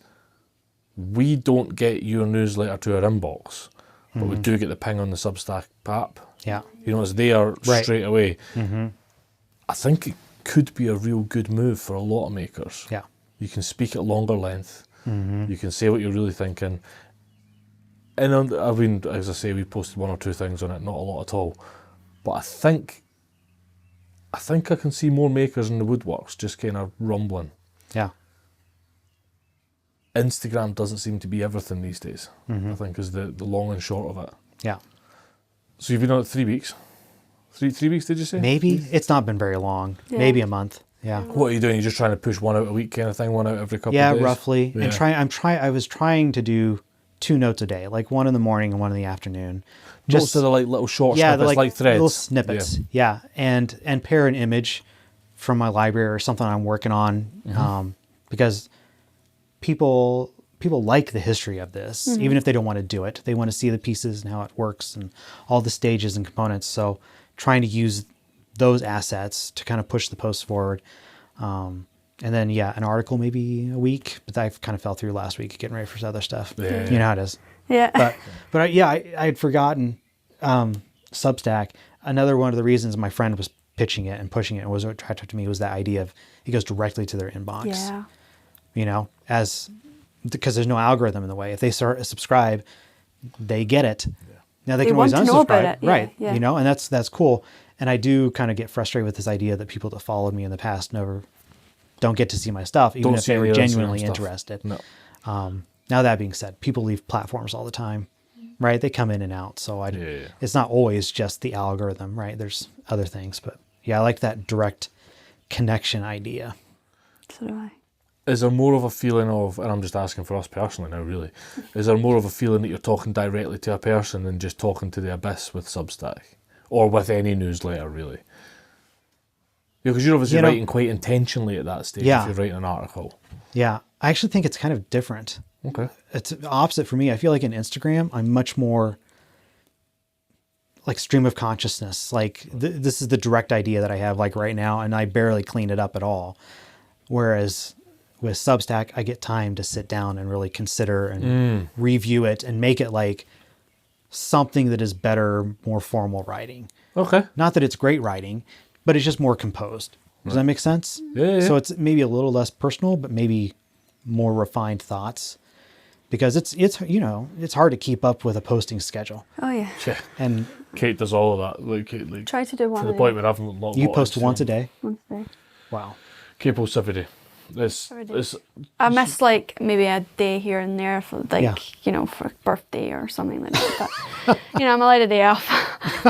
we don't get your newsletter to our inbox, but we do get the ping on the Substack app. Yeah, You know, it's there straight away. I think it could be a real good move for a lot of makers. yeah, You can speak at longer length. You can say what you're really thinking. And I mean, as I say, we posted 1 or 2 things on it, not a lot at all. But I think I can see more makers in the woodworks just kind of rumbling. yeah. Instagram doesn't seem to be everything these days, I think, is the long and short of it. Yeah. So you've been on it 3 weeks? Three weeks, did you say? Maybe. It's not been very long. Yeah. Maybe a month. Yeah. What are you doing? You're just trying to push one out a week kind of thing, one out every couple of Yeah, days? roughly. Yeah. And I was trying to do 2 notes a day, like one in the morning and one in the afternoon. Just so they're like little short snippets, like threads. Little snippets. Yeah. And pair an image from my library or something I'm working on, because people like the history of this, even if they don't want to do it. They want to see the pieces and how it works and all the stages and components. So trying to use those assets to kind of push the post forward. And then, an article maybe a week, but I kind of fell through last week getting ready for other stuff. Yeah. You know how it is. Yeah. But I had forgotten Substack. Another one of the reasons my friend was pitching it and pushing it and was attracted to me was that idea of it goes directly to their inbox. Yeah. You know, because there's no algorithm in the way. If they subscribe, they get it. Yeah. Now they can always want to know about unsubscribe, it. Yeah, right? yeah. You know, and that's cool. And I do kind of get frustrated with this idea that people that followed me in the past don't get to see my stuff, even if they were genuinely interested. No. Now that being said, people leave platforms all the time, right? They come in and out. So it's not always just the algorithm, right? There's other things, but I like that direct connection idea. So do I. Is there more of a feeling of, and I'm just asking for us personally now really, is there more of a feeling that you're talking directly to a person than just talking to the abyss with Substack? Or with any newsletter really? Because you're obviously writing quite intentionally at that stage if you're writing an article. Yeah. I actually think it's kind of different. Okay. It's opposite for me. I feel like in Instagram, I'm much more like stream of consciousness. Like this is the direct idea that I have like right now, and I barely clean it up at all. Whereas with Substack, I get time to sit down and really consider and review it and make it like something that is better, more formal writing. Okay. Not that it's great writing, but it's just more composed. Does that make sense? Yeah. So it's maybe a little less personal, but maybe more refined thoughts, because it's hard to keep up with a posting schedule. Oh yeah. And Kate does all of that. Like Try to do one to a the point day. where I've not. you post once a day. Once a day. Wow. Kate posts every day. Every day. I miss like maybe a day here and there for for birthday or something like that. But I'm allowed a day off.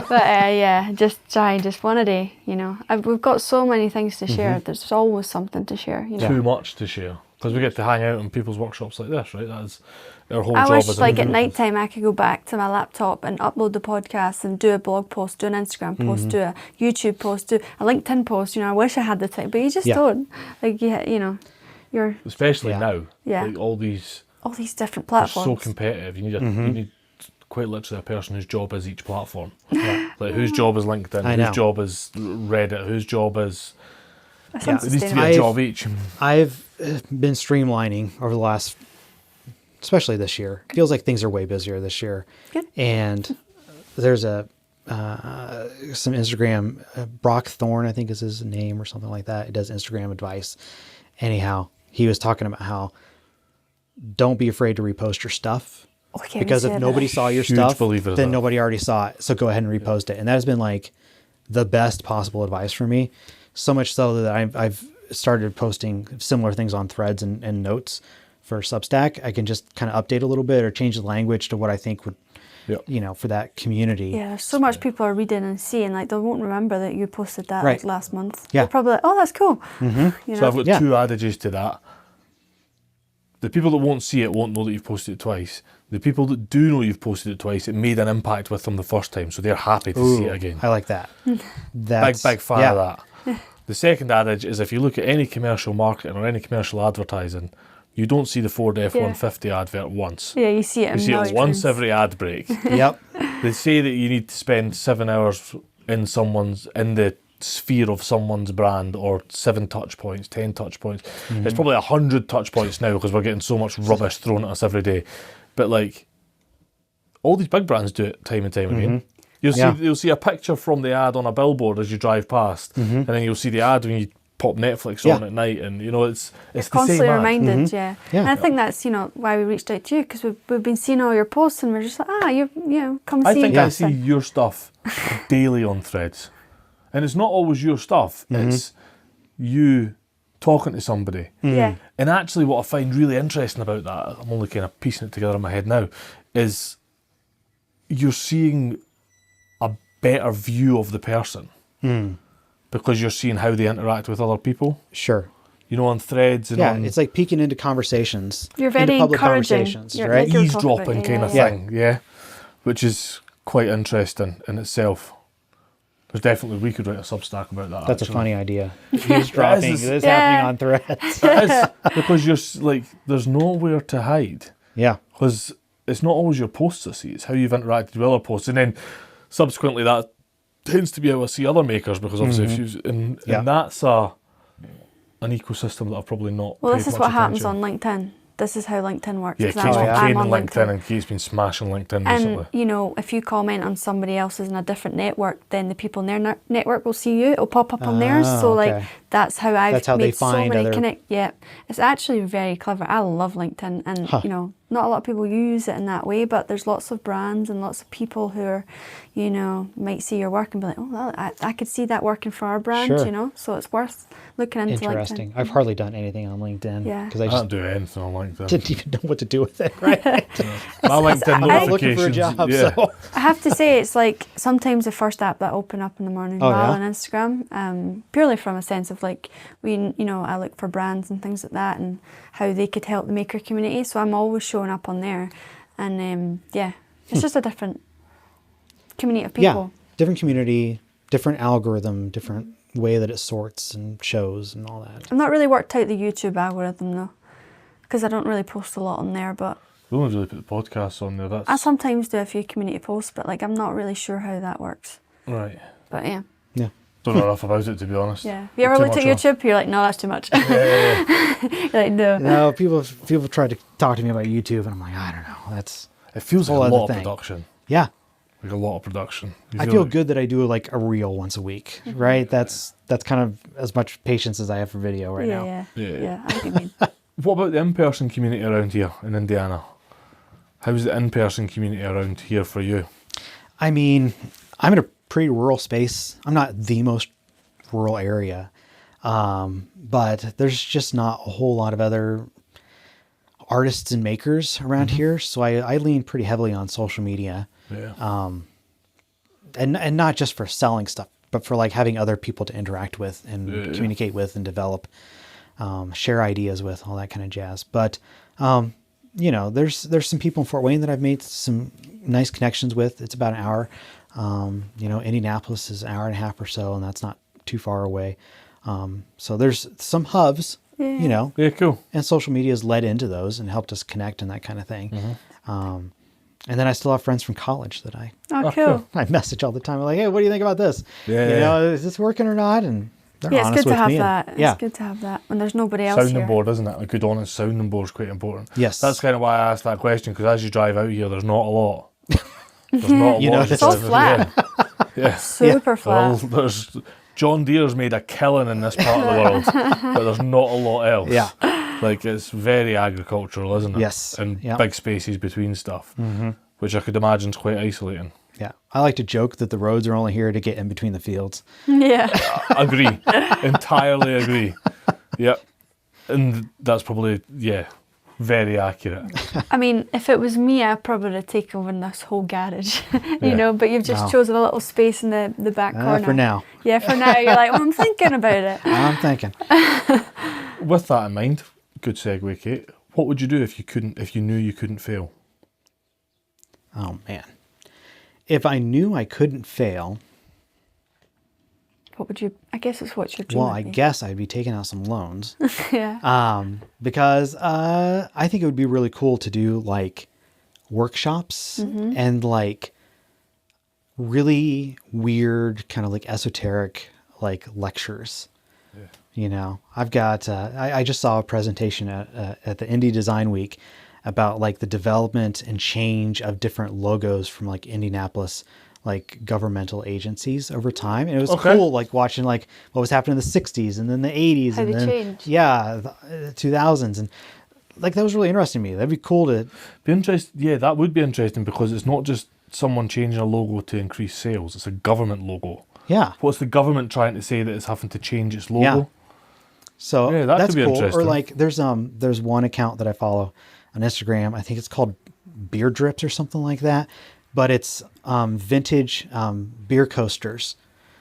But just try just one a day. We've got so many things to share. There's always something to share. Too much to share because we get to hang out in people's workshops like this, right? That's our whole I job. wish like at night time I could go back to my laptop and upload the podcast and do a blog post, do an Instagram post, do a YouTube post, do a LinkedIn post. I wish I had the time, but you just don't. Like you're especially now. Yeah. Like all these different are platforms. so competitive. You need quite literally a person whose job is each platform. Like whose job is LinkedIn, whose job is Reddit, whose job is. It needs to be a job each. I've been streamlining over the last, especially this year. Feels like things are way busier this year. Good. And there's a some Instagram, Brock Thorne, I think is his name or something like that. He does Instagram advice. Anyhow, he was talking about how don't be afraid to repost your stuff, because if nobody saw your stuff, then nobody already saw it. So go ahead and repost it. And that has been like the best possible advice for me. So much so that I've started posting similar things on threads and notes for Substack. I can just kind of update a little bit or change the language to what I think would, for that community. Yeah, so much people are reading and seeing, like they won't remember that you posted that like last month. Yeah. They're probably like, oh, that's cool. Mm-hmm. So I've got two adages to that. The people that won't see it won't know that you've posted it twice. The people that do know you've posted it twice, it made an impact with them the first time, so they're happy to see it again. I like that. Big fan of that. The second adage is if you look at any commercial marketing or any commercial advertising, you don't see the Ford F-150 advert once. Yeah, you see it. You see it once every ad break. Yep. They say that you need to spend 7 hours in the sphere of someone's brand, or 7 touch points, 10 touch points. It's probably 100 touch points now because we're getting so much rubbish thrown at us every day. But like, all these big brands do it time and time again. You'll see a picture from the ad on a billboard as you drive past, and then you'll see the ad when you pop Netflix on at night, and it's constantly the same reminded. ad. And I think that's why we reached out to you, because we've been seeing all your posts and we're just like, you come see. I think I see your stuff daily on Threads, and it's not always your stuff. It's you talking to somebody. Yeah. And actually, what I find really interesting about that, I'm only kind of piecing it together in my head now, is you're seeing a better view of the person. Because you're seeing how they interact with other people. Sure. On Threads and it's like peeking into conversations. You're very into public encouraging. conversations, You're right? Eavesdropping kind of thing, which is quite interesting in itself. There's definitely, we could write a Substack about that. That's actually. a funny idea. Eavesdropping. This happening on Threads. That is, because you're like, there's nowhere to hide. Yeah. Because it's not always your posts I see, it's how you've interacted with other posts. And then subsequently that tends to be how I see other makers, because obviously and that's an ecosystem that I've probably not Well, paid this is much what happens attention. on LinkedIn. This is how LinkedIn works. Yeah, Kate's I'm been on LinkedIn, and Kate's been smashing LinkedIn recently. And, if you comment on somebody else's in a different network, then the people in their network will see you. It'll pop up on theirs. So, that's how I've made so many connect. Yeah, it's actually very clever. I love LinkedIn, and, not a lot of people use it in that way, but there's lots of brands and lots of people who are, might see your work and be like, oh, well, I could see that working for our brand, so it's worth looking into Interesting. LinkedIn. I've hardly done anything on LinkedIn. Yeah. Because I don't do anything on LinkedIn. Didn't even know what to do with it, right? My LinkedIn notifications. I'm looking for a job, so. I have to say, it's like sometimes the first app that open up in the morning while on Instagram, purely from a sense of like, I look for brands and things like that and how they could help the maker community. So I'm always showing up on there. And it's just a different community of people. Yeah, different community, different algorithm, different way that it sorts and shows and all that. I've not really worked out the YouTube algorithm though, because I don't really post a lot on there, but We only really put the podcasts on there. I sometimes do a few community posts, but like I'm not really sure how that works. Right. But yeah. Don't know enough about it, to be honest. Yeah. Have you ever looked at YouTube? You're like, no, that's too much. You're like, no. No, people try to talk to me about YouTube, and I'm like, I don't know. It feels like a whole lot other of thing. production. Yeah. Like a lot of production. I feel good that I do like a reel once a week, right? That's kind of as much patience as I have for video right now. Yeah. I know what you mean. What about the in-person community around here in Indiana? How's the in-person community around here for you? I mean, I'm in a pretty rural space. I'm not the most rural area, but there's just not a whole lot of other artists and makers around here. So I lean pretty heavily on social media. Yeah. And not just for selling stuff, but for like having other people to interact with and communicate with and develop, share ideas with, all that kind of jazz. But, there's some people in Fort Wayne that I've made some nice connections with. It's about an hour. Indianapolis is an hour and a half or so, and that's not too far away. So there's some hubs, Yeah, cool. and social media has led into those and helped us connect and that kind of thing. And then I still have friends from college that I Cool. I message all the time. I'm like, hey, what do you think about this? Yeah. Is this working or not? And they're Yeah, it's honest good to with have me. that. And, It's good to have that when there's nobody else Sounding here. board, isn't it? A good honest sounding board is quite important. Yes. That's kind of why I asked that question, because as you drive out here, there's not a lot. There's not a lot. that's It's all flat. Yeah. Super Well, flat. there's John Deere's made a killing in this part of the world, but there's not a lot else. Yeah. Like, it's very agricultural, isn't it? Yes. And Yep. big spaces between stuff, which I could imagine is quite isolating. Yeah. I like to joke that the roads are only here to get in between the fields. Yeah. Agree. Entirely agree. Yep. And that's probably, very accurate. I mean, if it was me, I probably would have taken over this whole garage, Yeah. but you've just No. chosen a little space in the back corner. For now. Yeah, for now. You're like, well, I'm thinking about it. I'm thinking. With that in mind, good segue, Kate. What would you do if you knew you couldn't fail? Oh, man. If I knew I couldn't fail, What would you, I guess it's what your dream well, would I be. guess I'd be taking out some loans. Yeah. Because I think it would be really cool to do like workshops and like really weird, kind of like esoteric, like lectures. Yeah. You know, I've got, I just saw a presentation at the Indie Design Week about like the development and change of different logos from like Indianapolis, like governmental agencies over time. And it was Okay. cool, like watching like what was happening in the 60s and then the 80s How and they then, change. yeah, the 2000s. And like, that was really interesting to me. That'd be cool to, Be interesting. Yeah, that would be interesting because it's not just someone changing a logo to increase sales. It's a government logo. yeah. What's the government trying to say that it's having to change its logo? Yeah. So Yeah, that that's could be cool. Or interesting. like there's one account that I follow on Instagram. I think it's called Beer Drips or something like that. But it's vintage beer coasters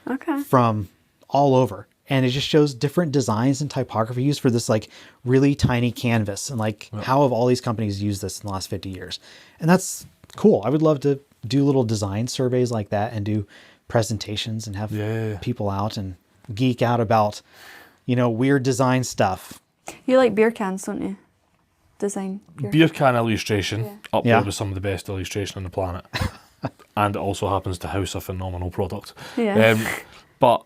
Okay. from all over. And it just shows different designs and typography used for this like really tiny canvas and like how have all these companies used this in the last 50 years. And that's cool. I would love to do little design surveys like that and do presentations and have Yeah. people out and geek out about, weird design stuff. You like beer cans, don't you? Design. Beer can illustration up Yeah. there with some of the best illustration on the planet, and it also happens to house a phenomenal product. Yeah. But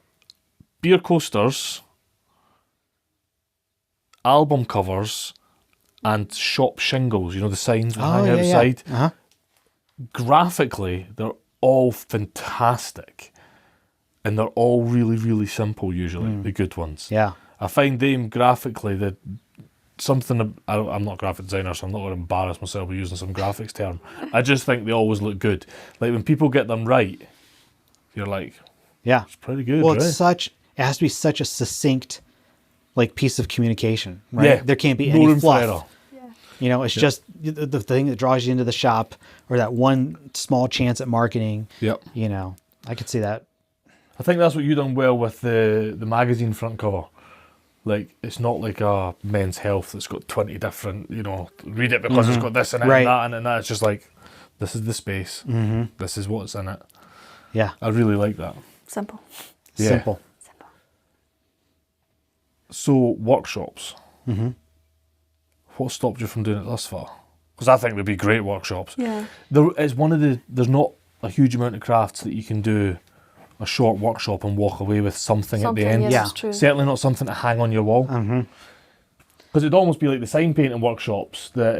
beer coasters, album covers, and shop shingles. You know the signs that hang outside. Uh-huh. Graphically, they're all fantastic, and they're all really, really simple. Usually, the good ones. Yeah. I find them graphically that something. I'm not a graphic designer, so I'm not going to embarrass myself by using some graphics term. I just think they always look good. Like when people get them right, you're like, Yeah. it's pretty good. Well, right? it has to be such a succinct, like, piece of communication, right? Yeah. There can't be No any room for fluff. error. It's just the thing that draws you into the shop, or that one small chance at marketing. Yep. I could see that. I think that's what you done well with the magazine front cover. Like, it's not like a Men's Health that's got 20 different, read it because it's got this in it Right. and that in it and that. It's just like, this is the space. This is what's in it. Yeah. I really like that. Simple. Yeah. Simple. So, workshops. What stopped you from doing it thus far? Because I think they'd be great workshops. Yeah. There's not a huge amount of crafts that you can do a short workshop and walk away with something at the end. Yes, Yeah. that's true. Certainly not something to hang on your wall. Because it'd almost be like the sign painting workshops that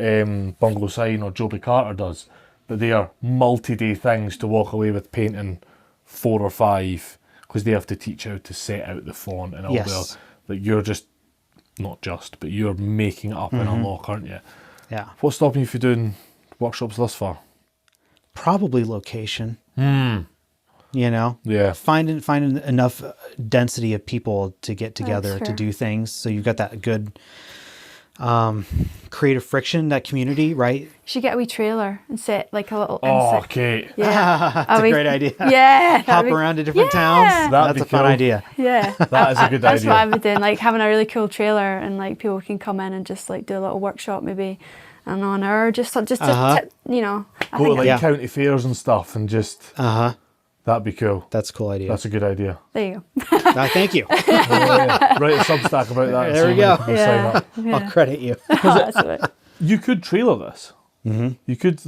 Bungalow Sign or Joby Carter does, but they are multi-day things to walk away with painting 4 or 5, because they have to teach how to set out the font and all Yes. that. You're just, not just, but you're making it up in a lock, aren't you? Yeah. What's stopping you from doing workshops thus far? Probably location. Yeah. Finding enough density of people to get together to fair. do things. So you've got that good creative friction, that community, right? You should get a wee trailer and set like a little Oh, insect. Kate. Yeah. That's a great idea. Yeah. Hop that'd be- around to different Yeah. towns. That'd That's be a fun cool. idea. Yeah. That is a good That's idea. what I would do. Like having a really cool trailer and like people can come in and just like do a little workshop maybe, I don't know, an hour, just I Go to think like Yeah. county fairs and stuff and just, that'd be cool. That's a cool idea. That's a good idea. there you go. Thank you. Write a Substack about that. and There see we how go. many people sign up. I'll credit you. That's it. You could trailer this. You could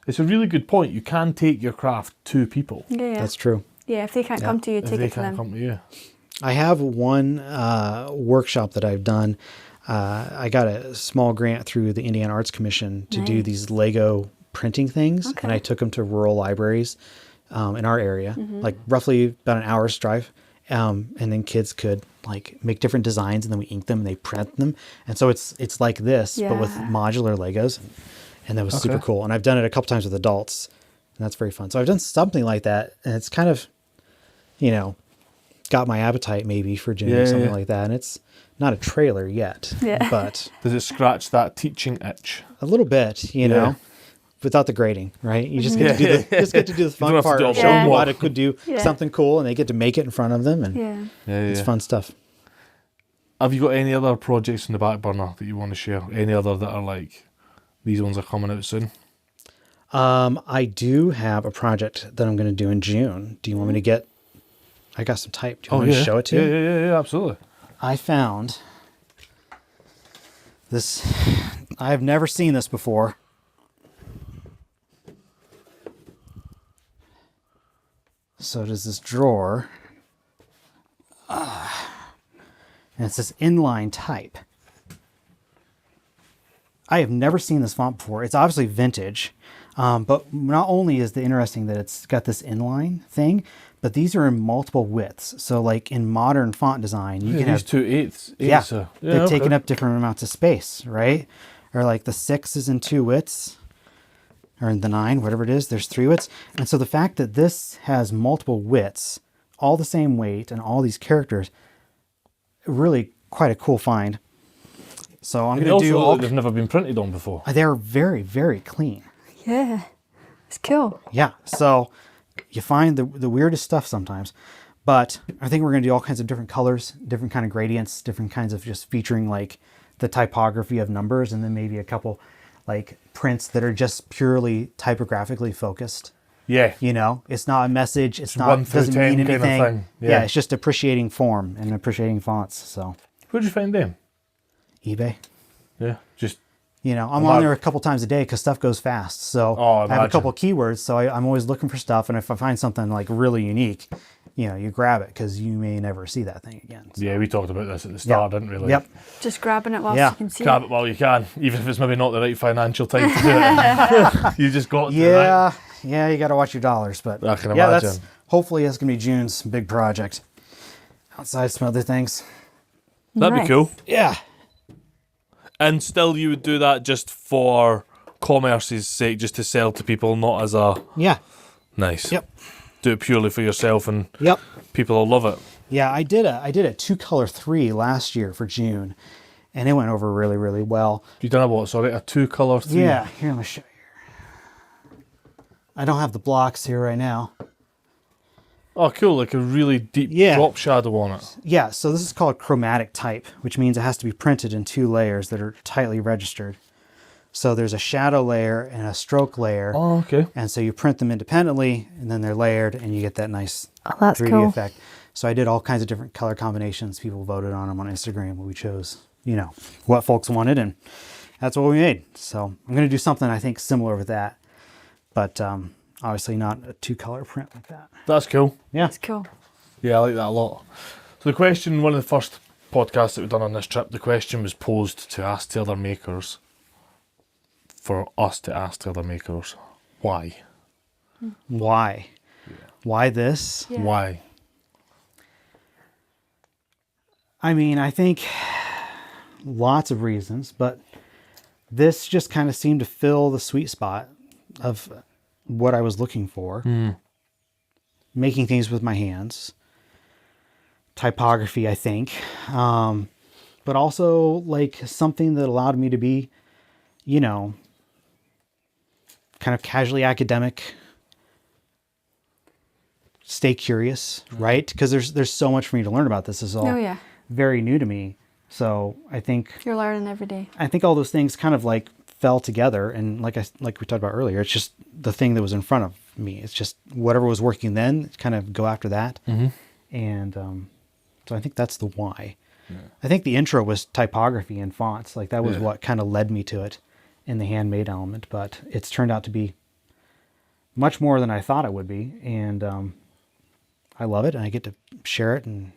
it's a really good point. You can take your craft to people Yeah. That's true. Yeah, if they can't come to you, if take they it to can't them. come to you. I have one workshop that I've done. I got a small grant through the Indiana Arts Commission to do Nice. these Lego printing things, and I took them to rural libraries in our area, like roughly about an hour's drive. And then kids could like make different designs, and then we ink them and they print them. And so it's like this, but with modular Legos. And that was super cool. And I've done it a couple times with adults, and that's very fun. So I've done something like that, and it's kind of, you know, got my appetite maybe for doing something like that. And it's not a trailer yet, but does it scratch that teaching itch? a little bit, you know, without the grading, right? You just get to do the, just get to do the fun part of showing what it could do something cool, and they get to make it in front of them, and it's fun stuff. Have you got any other projects in the back burner that you want to share? Any other that are like, these ones are coming out soon? I do have a project that I'm going to do in June. Do you want me to get, I got some type. Do you want me to show it to you? Yeah, absolutely. I found this. I've never seen this before. So there's this drawer. And it's this inline type. I have never seen this font before. It's obviously vintage. But not only is it interesting that it's got this inline thing, but these are in multiple widths. So like in modern font design, you can have 2/8. They're taking up different amounts of space, right? Or like the 6 is in 2 widths, or in the 9, whatever it is, there's 3 widths. And so the fact that this has multiple widths, all the same weight, and all these characters, really quite a cool find. So I'm going to do all. They've never been printed on before. They're very, very clean. Yeah, it's cool. Yeah, so you find the weirdest stuff sometimes, but I think we're going to do all kinds of different colors, different kind of gradients, different kinds of just featuring like the typography of numbers, and then maybe a couple like prints that are just purely typographically focused. Yeah. You know, it's not a message, it's not, doesn't mean anything. Kind of thing. Yeah, it's just appreciating form and appreciating fonts, so. Where'd you find them? eBay. Yeah, just... You know, I'm on there a couple times a day because stuff goes fast. So I have a couple keywords, so I'm always looking for stuff. And if I find something like really unique, you know, you grab it because you may never see that thing again. So. Yeah, we talked about this at the start, didn't we? Like, Yep. Just grabbing it whilst you can see Grab it while you can, even if it's maybe not the right financial time to do it. You just got to, right? Yeah, you got to watch your dollars. But I can imagine. Hopefully that's going to be June's big project. Outside some other things. That'd be cool. Yeah. And still you would do that just for commerce's sake, just to sell to people, not as a... Yeah. Nice. Yep. Do it purely for yourself and people will love it. Yeah, I did a 2-color 3 last year for June, and it went over really, really well. You done a what, sorry? A 2-color 3? Yeah, here, let me show you. I don't have the blocks here right now. Oh, cool, like a really deep drop shadow on it. Yeah, so this is called chromatic type, which means it has to be printed in 2 layers that are tightly registered. So there's a shadow layer and a stroke layer. Oh, okay. And so you print them independently, and then they're layered, and you get that nice 3D effect. So I did all kinds of different color combinations. People voted on them on Instagram, and we chose, you know, what folks wanted, and that's what we made. So I'm going to do something, I think, similar with that. But obviously not a 2-color print like that. That's cool. Yeah. It's cool. Yeah, I like that a lot. So the question, one of the first podcasts that we've done on this trip, the question was posed to ask to other makers, for us to ask to other makers, why? Why? Yeah. Why this? Yeah. Why? I mean, I think lots of reasons, but this just kind of seemed to fill the sweet spot of what I was looking for. Making things with my hands. Typography, I think. But also like something that allowed me to be, you know, kind of casually academic. Stay curious, right? Because there's so much for me to learn about this. This is all very new to me. So I think you're learning every day. I think all those things kind of like fell together, and like we talked about earlier, it's just the thing that was in front of me. It's just whatever was working then, kind of go after that. And so I think that's the why. I think the intro was typography and fonts. Like that was what kind of led me to it in the handmade element, but it's turned out to be much more than I thought it would be. And I love it, and I get to share it, and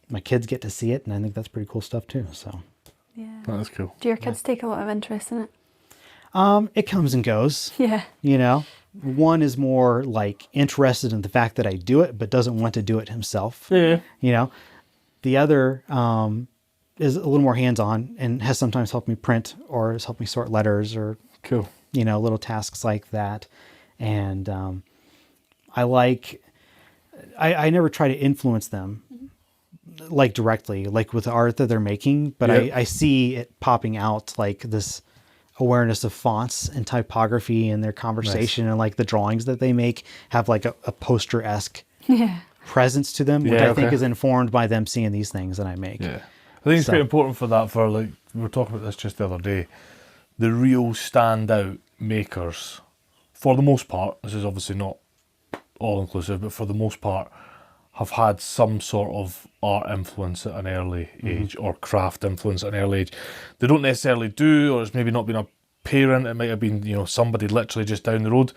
my kids get to see it, and I think that's pretty cool stuff too. So yeah, that's cool. Do your kids take a lot of interest in it? It comes and goes. Yeah. You know, One is more like interested in the fact that I do it, but doesn't want to do it himself. Yeah. You know, the other is a little more hands-on and has sometimes helped me print or has helped me sort letters or, Cool. you know, little tasks like that. And I never try to influence them like directly, like with the art that they're making, but Yep. I see it popping out like this awareness of fonts and typography in their conversation. And like the drawings that they make have like a poster-esque Yeah. presence to them, which Yeah, I think okay. is informed by them seeing these things that I make. Yeah. I think it's So- quite important for that, for like, we were talking about this just the other day, the real standout makers, for the most part, this is obviously not all inclusive, but for the most part, have had some sort of art influence at an early age or craft influence at an early age. They don't necessarily do, or it's maybe not been a parent, it might have been, you know, somebody literally just down the road,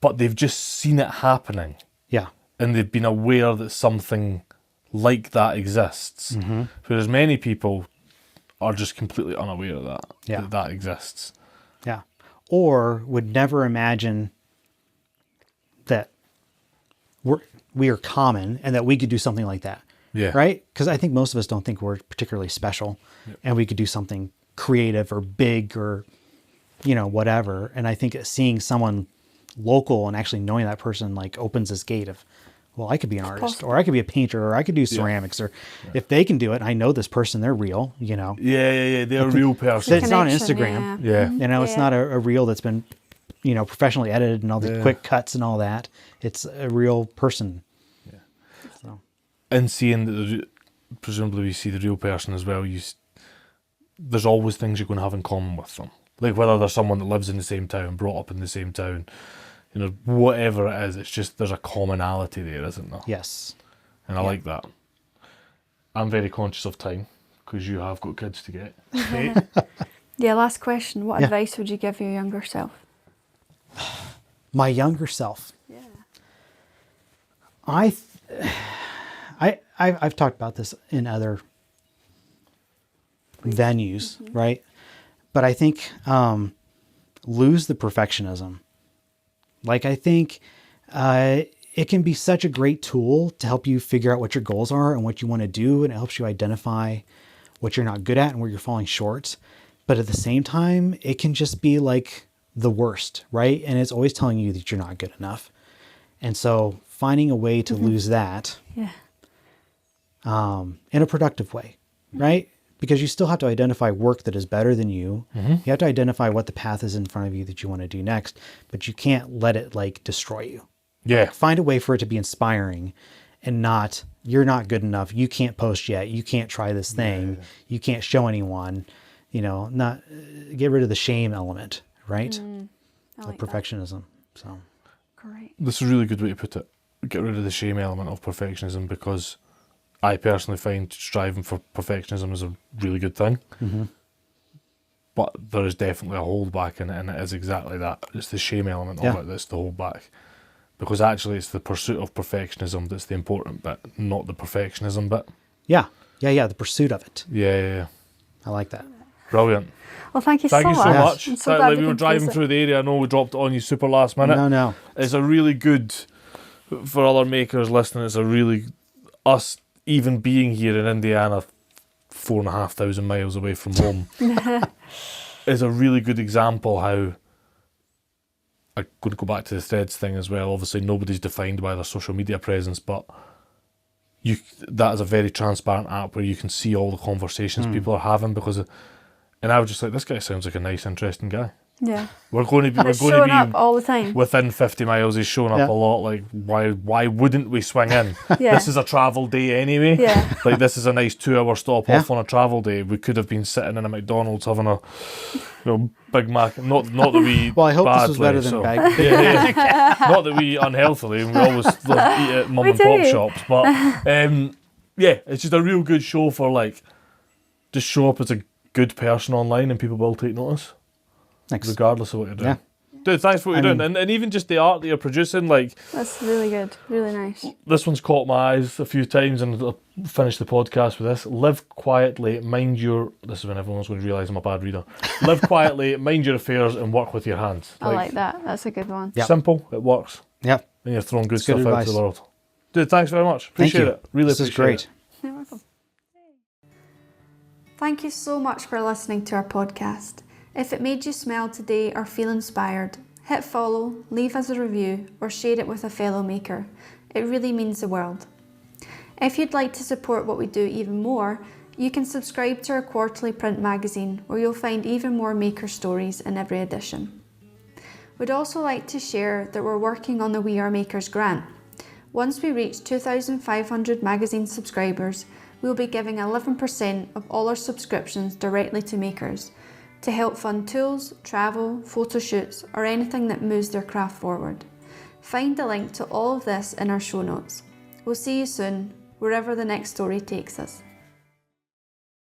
but they've just seen it happening Yeah. and they've been aware that something like that exists. Whereas many people are just completely unaware of that, Yeah. that exists. Yeah. Or would never imagine that we are common and that we could do something like that. Yeah. Right? Because I think most of us don't think we're particularly special and we could do something creative or big or, you know, whatever. And I think seeing someone local and actually knowing that person like opens this gate of, well, I could be an artist possible. or I could be a painter or I could do ceramics or if they can do it, I know this person, they're real, you know. Yeah, they're a real person. It's not on Connection, Instagram. Yeah. You know, it's Yeah. not a reel that's been, you know, professionally edited and all the quick cuts and all that. It's a real person. So, And seeing that, presumably we see the real person as well, there's always things you're going to have in common with them. Like whether there's someone that lives in the same town, brought up in the same town, you know, whatever it is, it's just there's a commonality there, isn't there? yes. And I like that. I'm very conscious of time because you have got kids to get. Okay? Yeah, last question. What Yeah. advice would you give your younger self? My younger self. Yeah. I've talked about this in other venues, right? But I think lose the perfectionism. Like I think it can be such a great tool to help you figure out what your goals are and what you want to do, and it helps you identify what you're not good at and where you're falling short. But at the same time, it can just be like the worst, right? And it's always telling you that you're not good enough. And so finding a way to lose that Yeah. in a productive way, right? Because you still have to identify work that is better than you. You have to identify what the path is in front of you that you want to do next, but you can't let it like destroy you. Yeah. Find a way for it to be inspiring and not, you're not good enough. You can't post yet. You can't try this thing. You can't show anyone, you know, not get rid of the shame element, right? I Like like that. perfectionism. So Great. This is a really good way to put it. Get rid of the shame element of perfectionism, because I personally find striving for perfectionism is a really good thing. But there is definitely a holdback in it, and it is exactly that. It's the shame element of Yeah. it that's the holdback. Because actually it's the pursuit of perfectionism that's the important bit, not the perfectionism bit. yeah, the pursuit of it. Yeah. I like that. Brilliant. Well, thank you Thank so you so much. much. I'm so Like, glad we you were could driving place it. through the area. I know we dropped it on you super last minute. No. It's a really good, for other makers listening, it's a really, us even being here in Indiana, 4,500 miles away from home, is a really good example how, I'm going to go back to the threads thing as well. Obviously, nobody's defined by their social media presence, but that is a very transparent app where you can see all the conversations people are having, and I was just like, this guy sounds like a nice, interesting guy. Yeah. We're going to It's showing up be all the time. within 50 miles. He's showing up Yeah. a lot. Like, why wouldn't we swing in? Yeah. This is a travel day anyway. Yeah. Like, this is a nice 2-hour stop Yeah. off on a travel day. We could have been sitting in a McDonald's having a Big Mac. Not that we. Well, I hope this was badly, better than so. bag. Yeah. Not that we unhealthily. We always eat at mum We and pop do. shops, but yeah, it's just a real good show for like, just show up as a good person online and people will take notice, Thanks. regardless of what you're doing. Yeah. Dude, thanks for what you're doing. And even just the art that you're producing, like... That's really good. Really nice. This one's caught my eyes a few times, and I'll finish the podcast with this. Live quietly, mind your... This is when everyone's going to realise I'm a bad reader. Live quietly, mind your affairs, and work with your hands. I like that. That's a good one. Yep. Simple, it works. Yep. And you're throwing good It's stuff good out advice. to the world. Dude, thanks very much. Appreciate Thank you. it. Really this appreciate is great. You're welcome. Thank you so much for listening to our podcast. If it made you smile today or feel inspired, hit follow, leave us a review, or share it with a fellow maker. It really means the world. If you'd like to support what we do even more, you can subscribe to our quarterly print magazine, where you'll find even more maker stories in every edition. We'd also like to share that we're working on the We Are Makers grant. Once we reach 2,500 magazine subscribers, we'll be giving 11% of all our subscriptions directly to makers to help fund tools, travel, photo shoots, or anything that moves their craft forward. Find the link to all of this in our show notes. We'll see you soon, wherever the next story takes us.